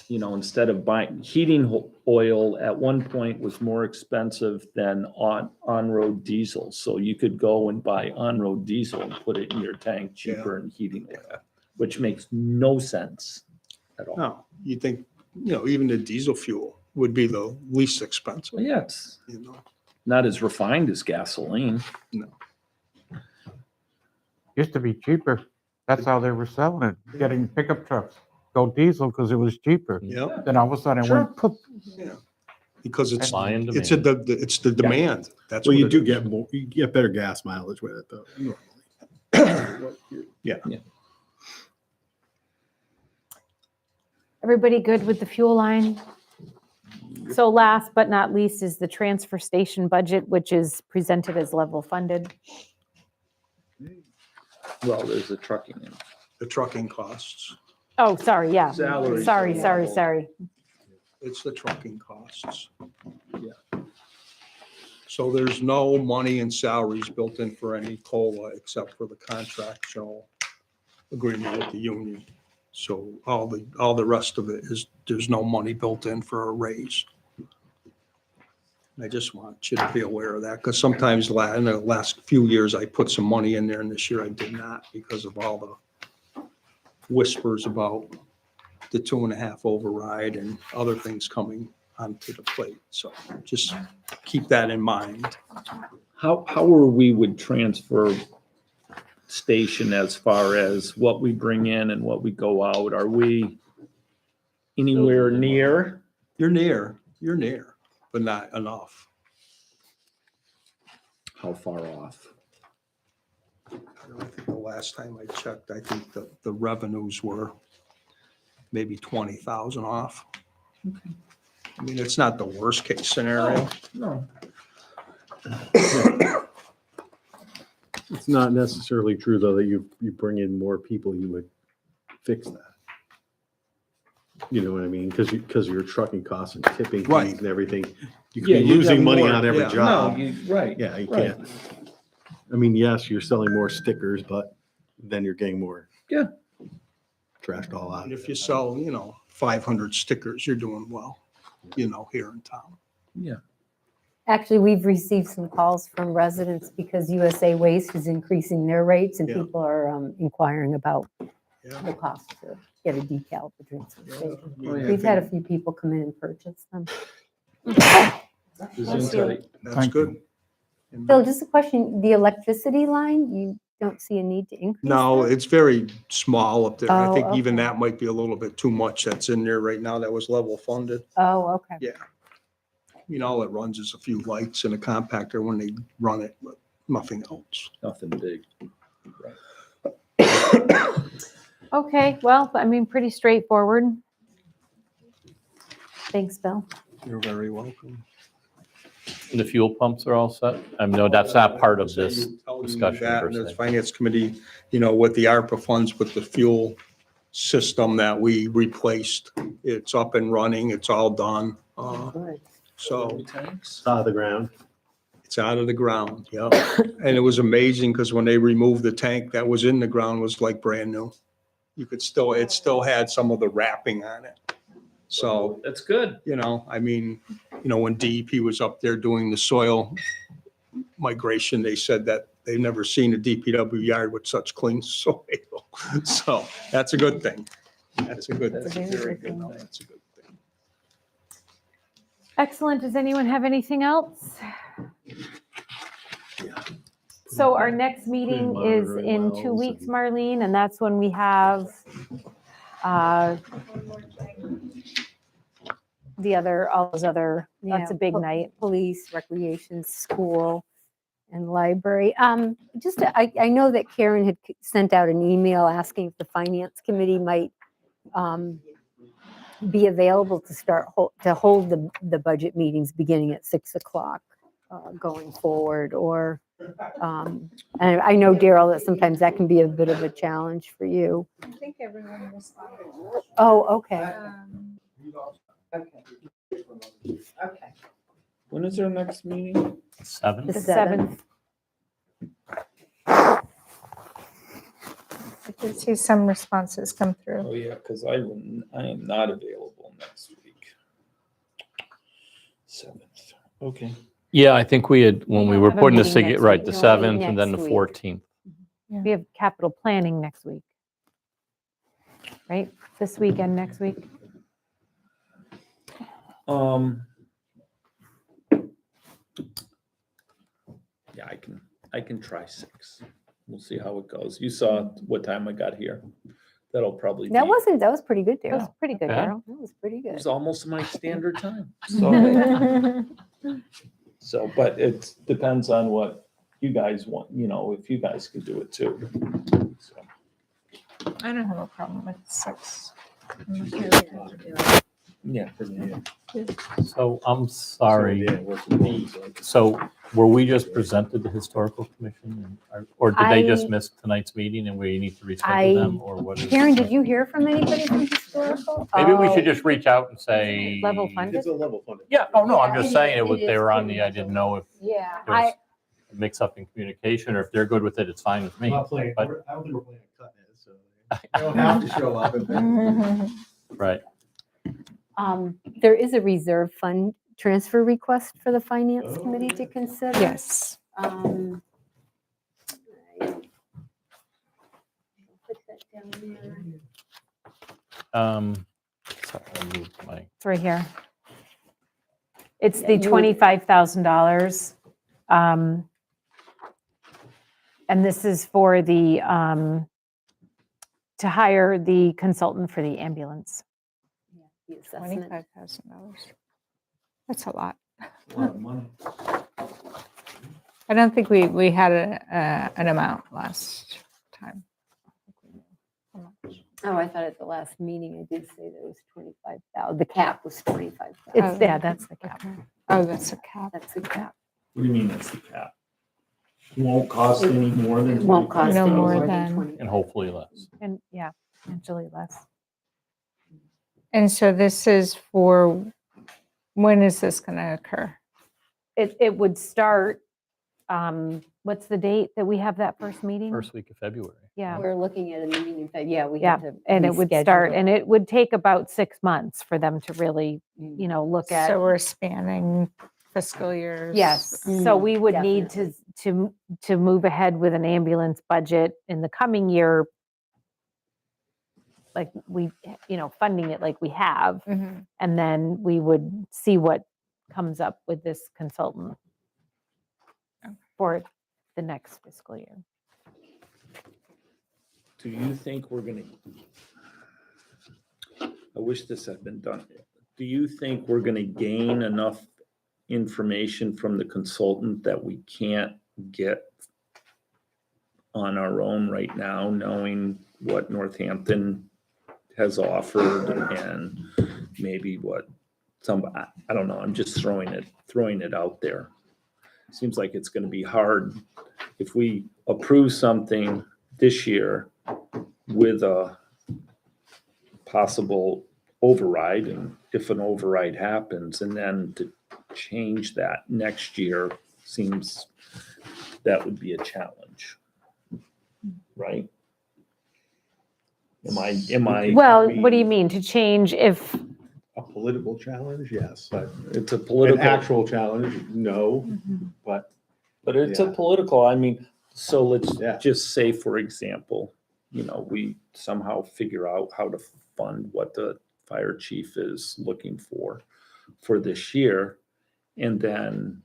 you know, instead of buying, heating oil at one point was more expensive than on-road diesel. So you could go and buy on-road diesel and put it in your tank cheaper than heating oil, which makes no sense at all. No, you think, you know, even the diesel fuel would be the least expensive, Yeah, it's you know? not as refined as gasoline. No. Used to be cheaper. That's how they were selling it, getting pickup trucks, go diesel because it was cheaper. Yeah, Then all of a sudden it went poof. because it's, Supply and it's a, demand. it's the demand. That's Well, what you it do is. get more, you get better gas mileage with it though. normally. Everybody good with the fuel line? So last but not least is the transfer station budget, which is presented as level funded. Well, there's the trucking. in. The trucking costs, Oh, sorry, yeah. Salaries Sorry, are sorry, level. sorry. it's the trucking costs. Yeah. So there's no money in salaries built in for any COLA except for the contractual agreement with the union. So all the rest of it is, there's no money built in for a raise. I just want you to be aware of that, because sometimes in the last few years, I put some money in there, and this year I did not because of all the whispers about the 2.5 override and other things coming onto the plate. So just keep that in mind. How are we with transfer station as far as what we bring in and what we go out? Are we anywhere near? You're near, but not enough. How far off? I think the last time I checked, I think the revenues were maybe 20,000 off. I mean, it's not the worst case scenario. No. It's not necessarily true though that you bring in more people, you would fix that. You know what I mean? Because your trucking costs and tipping Right. fees and everything, you could Yeah, be you'd losing have money more- on every yeah. No, job. right. Yeah, you Right. can't. I mean, yes, you're selling more stickers, but then you're getting more. Yeah. Trashed all out. And if you sell, 500 stickers, you're doing well, here in town. Actually, we've received some calls from residents because USA Waste is increasing their rates and Yeah. people are inquiring about Yeah. the cost to get a decal at the transfer station. I mean, I We've had a think few people come in and purchase them. Gesundheit. That's Thank you. good. And- Bill, just a question, the electricity line, you don't see a need to increase No, that? it's very small up there. I Oh, think even okay. that might be a little bit too much that's in there right now that was level funded. Oh, okay. Yeah. All it runs is a few lights and a compactor when they run it, but nothing else. Nothing big. Okay, well, I mean, pretty straightforward. Thanks, Bill. You're very welcome. And the fuel pumps are all set? I know that's not part of this Telling you discussion that, per and the se. finance committee, with the ARPA funds, with the fuel system that we replaced, it's up and running, it's all done. Good. So It's out of the ground. it's out of the ground, yeah. And it was amazing because when they removed the tank that was in the ground was like brand new. It still had some of the wrapping on it. So, That's good. when DEP was up there doing the soil migration, they said that they've never seen a DPW yard with such clean soil. So that's a good thing. That's a good That's a thing. very Very good good. thing. No, that's a good thing. Excellent. Does anyone have anything else? So our next meeting is monitoring in 2 wells weeks, and- Marlene, and that's when we have all those other, that's a Yeah, big po- night. Police, recreation, school, and library. I know that Karen had sent out an email asking if the finance committee might be available to to hold the budget meetings beginning at 6 o'clock going forward, or, and I know, Daryl, that sometimes that can be a bit of a challenge for you. I think everyone responded. Oh, okay. Okay. When is our next meeting? 7? The The 7th. 7th. I did see some responses come through. Oh, yeah, because I am not available next week. 7th, okay. Yeah, I think we had, when we were have a putting this meeting together, next right, week. the No, 7th and then the next week. 14th. We have capital planning next week. Right? This weekend, next week? Yeah, I can try 6. We'll see how it goes. You saw what time I got here. That'll probably be. That was pretty good, That was Daryl. pretty good, Yeah. Daryl. That was pretty It good. was almost my standard time. So, but it depends on what you guys want, if you guys can do it too. So, I don't have a problem with 6. I'm okay with that. yeah. So I'm sorry. So were we just presented the historical commission? Or did they just miss tonight's meeting and we need to reschedule them, or what is? Karen, did you hear from anybody from historical? Maybe we should Oh. just reach out and say. Level funded? It's a level funded. Yeah, oh, no, I'm Yeah, just it saying is- they were on the, I didn't know if Yeah, there was a mix up in communication, or if they're good with it, it's fine with me. Not playing, But, I don't think we're playing a cut net, so they don't have to show up. right, there is a reserve fund transfer request for the finance committee to consider. Yes. Um, I- put that down there. sorry, I moved my, It's right here. It's Yeah, the you- $25,000. And this is for the, to hire the consultant for the ambulance. The assessment. $25,000. That's a lot. I don't think we had an amount last time. Oh, I thought at the last meeting I did say that it was 25,000. The cap was 25,000. It's, yeah, that's the cap. Okay. Oh, that's a cap. That's the cap. What do you mean that's the cap? Won't cost any more than. It won't cost No any more more than than- 20. and hopefully less. And yeah, potentially less. And so this is for, when is this going to occur? It would start, what's the date that we have that first meeting? First week of February. Yeah, We're looking at a meeting in fact, yeah, we yeah. have to. And it would reschedule start, it. and it would take about 6 months for them to really, look at. So we're spanning fiscal years. Yes, so we would need definitely. to move ahead with an ambulance budget in the coming year. Like we, funding it like we have, Mhm. and then we would see what comes up with this consultant for the next fiscal year. Do you think we're gonna? I wish this had been done. Do you think we're gonna gain enough information from the consultant that we can't get on our own right now, knowing what Northampton has offered and maybe what I don't know, I'm just throwing it out there. Seems like it's gonna be hard if we approve something this year with a possible override, and if an override happens, and then to change that next year seems that would be a challenge, right? Am I? Well, what do you mean, to change if, A political challenge, yes, but It's a an political, actual challenge, no, but but it's a yeah. political, I mean, so let's Yeah. just say, for example, we somehow figure out how to fund what the fire chief is looking for this year. And then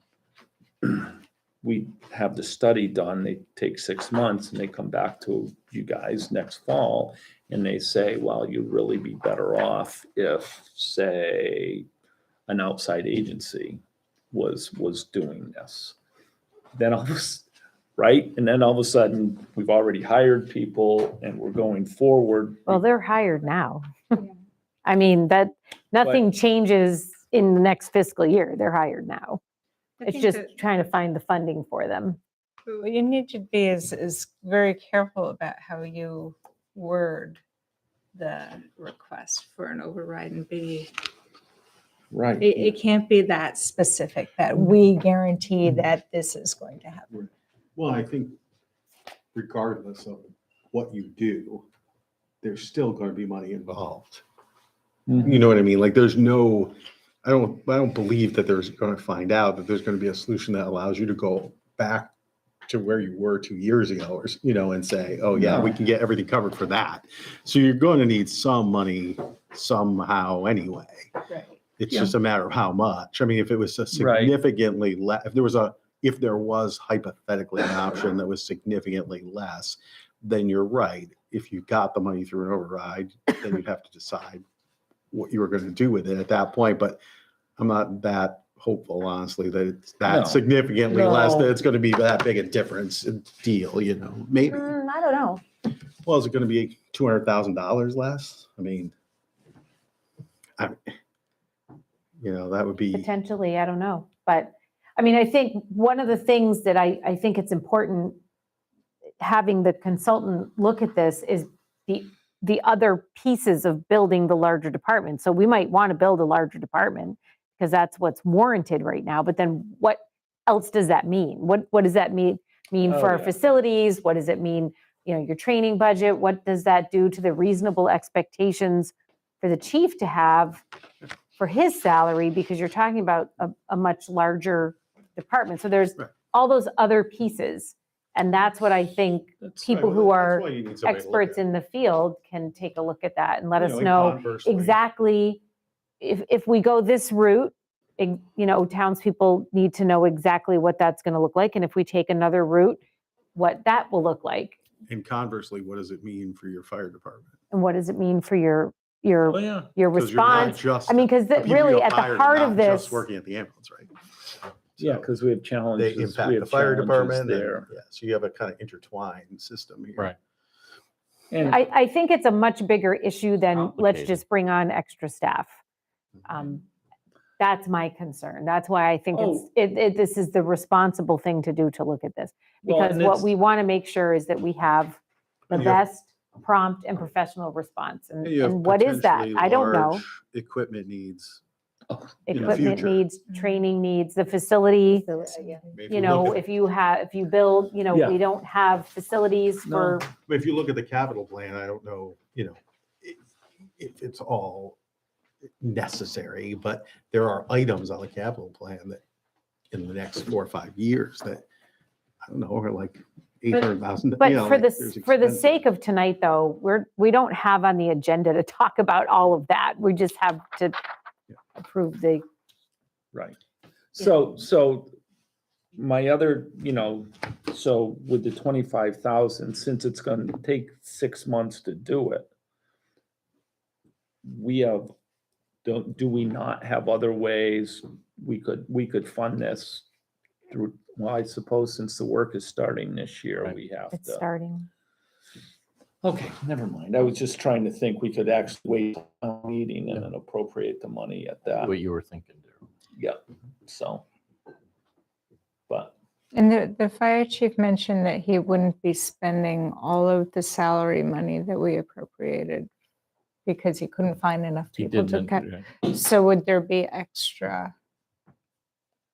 we have the study done, they take 6 months and they come back to you guys next fall and they say, well, you'd really be better off if, say, an outside agency was doing this. Then all of a right? And then all of a sudden, we've already hired people and we're going forward. well, they're hired now. I mean, nothing changes in the next fiscal year. They're hired now. I It's think just that- trying to find the funding for them. What you need to be is very careful about how you word the request for an override and be, Right. it can't be that specific that we guarantee that this is going to happen. Well, I think regardless of what you do, there's still going to be money involved. You know what I mean? Like there's no, I don't believe that there's going to find out that there's going to be a solution that allows you to go back to where you were 2 years ago or, and say, oh yeah, we can get everything covered for that. So you're going to need some money somehow anyway. Right. It's just a matter of how much. I mean, if it was a significantly less, if there was hypothetically an option that was significantly less, then you're right. If you got the money through an override, then you'd have to decide what you were going to do with it at that point. But I'm not that hopeful, honestly, that it's that No. significantly less, that No. it's going to be that big a difference deal, maybe. I don't know. Well, is it going to be $200,000 less? I mean, that would be. Potentially, I don't know. But I mean, I think one of the things that I think it's important having the consultant look at this is the other pieces of building the larger department. So we might want to build a larger department because that's what's warranted right now. But then what else does that mean? What does that mean for our facilities? What does it mean, your training budget? What does that do to the reasonable expectations for the chief to have for his salary? Because you're talking about a much larger department. So there's all those other pieces. And that's what I think people who are experts in the field can take a look at that and let us know exactly if we go this route, townspeople need to know exactly what that's going to look like. And if we take another route, what that will look like. And conversely, what does it mean for your fire department? And what does it mean for your Oh, yeah. 'Cause you're not response? just- I mean, because the people really you at the hired are heart not of this. just working at the ambulance, right? Yeah, So because we have challenges. they impact we the have fire challenges department. there. So you have a kind of intertwined system here. Right. And I think it's a much bigger issue than let's Complicated. just bring on extra staff. That's my concern. That's why I think this is the responsible thing to do to look at this. Well, Because and what it's- we want to make sure is that we have the And you have- best prompt and professional response. And You have what is that? potentially I don't know. large equipment needs. Equipment future. needs, training needs, the facility, If you look at- if you build, Yeah. we don't have facilities No. for, If you look at the capital plan, I don't know, if it's all necessary, but there are items on the capital plan that in the next 4 or 5 years that, I don't know, are like 800,000. but for the sake of tonight, though, we don't have on the agenda to talk about all of that. We just have to approve the, Right. So my other, so with the 25,000, since it's going to take 6 months to do it, do we not have other ways we could fund this through, well, I suppose since the work is starting this year, Right. we have it's to. starting. Okay, never mind. I was just trying to think we could actually wait a meeting and then appropriate the money at that. What you were thinking, Darryl. Yeah, so. But, And the fire chief mentioned that he wouldn't be spending all of the salary money that we appropriated because he couldn't find enough He people to didn't. cut. Right. So would there be extra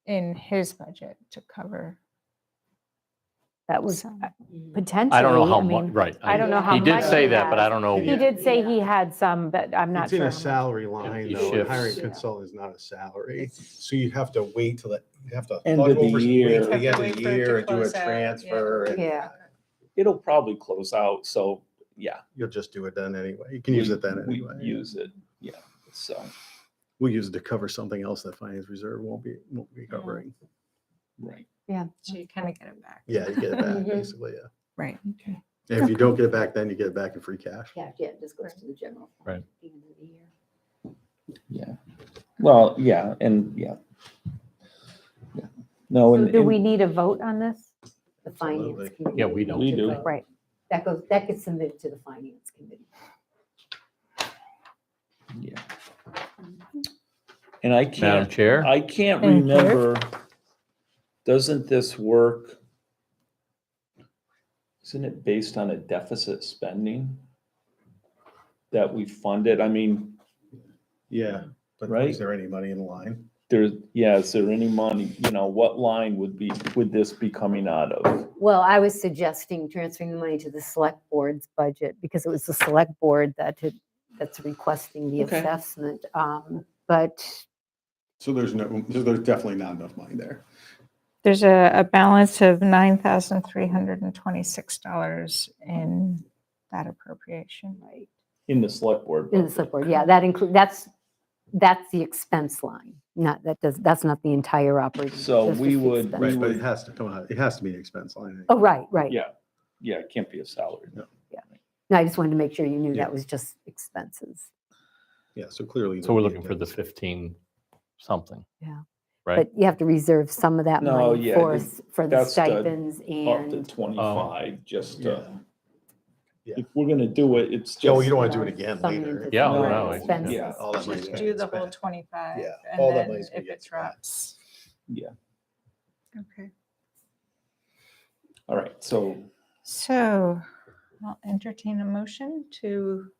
in his budget to cover? That was some? potentially. I don't know how mean, much, right. I don't know how He did much say he that, but I has. don't know. He did say he had some, but I'm not It's in sure. a how much. salary line, He though. and shifts. Hiring consultant is not a salary. So you have to wait till you have to. End plug of the over- year. wait till the You have end to of the wait for it to year and do a close out, yeah. transfer. and Yeah. it'll probably close out, so, yeah. You'll just do it then anyway. You can use it then We anyway. use it, yeah, so, We'll use it to cover something else that finance reserve won't be covering. right. So you kind of get it back. Yeah, you get it back, Mm-hmm. basically, yeah. Right. And if you don't get it back, then you get it back in free cash. Yeah, it just goes to the general. fund Right. at the end of the year. Yeah. Well, yeah, and yeah. Yeah. No, So and. do we need a vote on this? The finance Absolutely. committee. Yeah, we don't. We do. Right. That gets submitted to the finance committee. Yeah. And I Madam can't, Chair? I can't Thank you. remember, doesn't this work? Isn't it based on a deficit spending that we funded? I mean, Yeah, but Right. is there any money in the line? is there any money, what line would this be coming out of? Well, I was suggesting transferring the money to the select board's budget because it was the select board that's requesting the Okay. assessment. But So there's definitely not enough money there. There's a balance of $9,326 in that appropriation. right, In the select board. in the budget. select board, yeah, that's the expense line. That's not the entire operating. So that's we just the would- expense. Right, but it would- has to come out, it has to be an expense line. Oh, right. Yeah, it can't be a salary. No. No, I just wanted to make sure you knew Yeah. that was just expenses. Yeah, so clearly. So we're there'll be looking for the deficit. 15 something. Yeah. Right? But you have to reserve some of that No, money yeah, for the that's the- stipends Up to and 25, just to, Yeah. if we're gonna do it, it's just. Yeah, well, you don't want to do it again some later. into Yeah, some of no, the no, expenses. yeah, all that money's Just gonna do get the whole spent. 25, Yeah, and all that then money's gonna if get it spent. drops. Yeah, Okay. all right, so So I'll entertain a motion to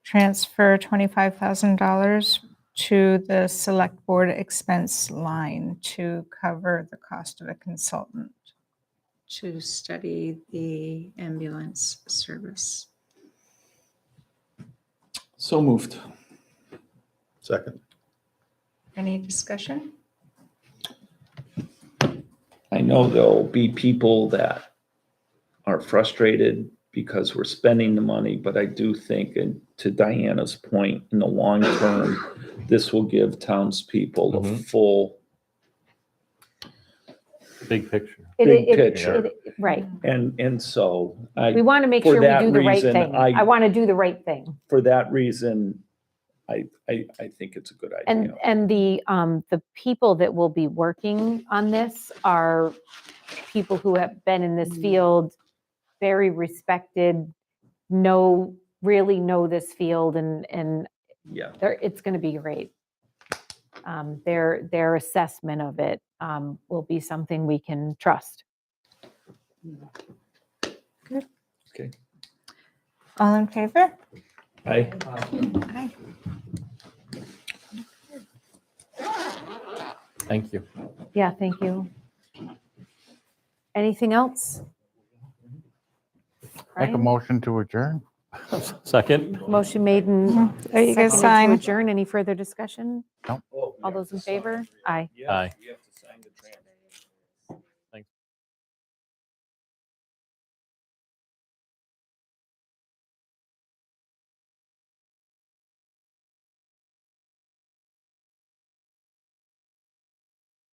transfer $25,000 to the select board expense line to cover the cost of a consultant. To study the ambulance service. so moved. Second. Any discussion? I know there'll be people that are frustrated because we're spending the money, but I do think, and to Diana's point, in the long term, this will give townspeople the Mhm. full, Big picture. Big picture. Right. and so We want to make for sure we that do the right reason, thing. I- I want to do the right thing. for that reason, I think it's a good idea. And the people that will be working on this are people who have been in this field, very respected, really know this field, and Yeah, it's going to be great. Their assessment of it will be something we can trust. okay. All in favor? I, Aye. Thank you. Yeah, thank you. Anything else? Make a Brian? motion to adjourn. Second? Motion made and Are you seconded guys to sign? adjourn. Any further discussion? No. All those in favor? Aye. Aye.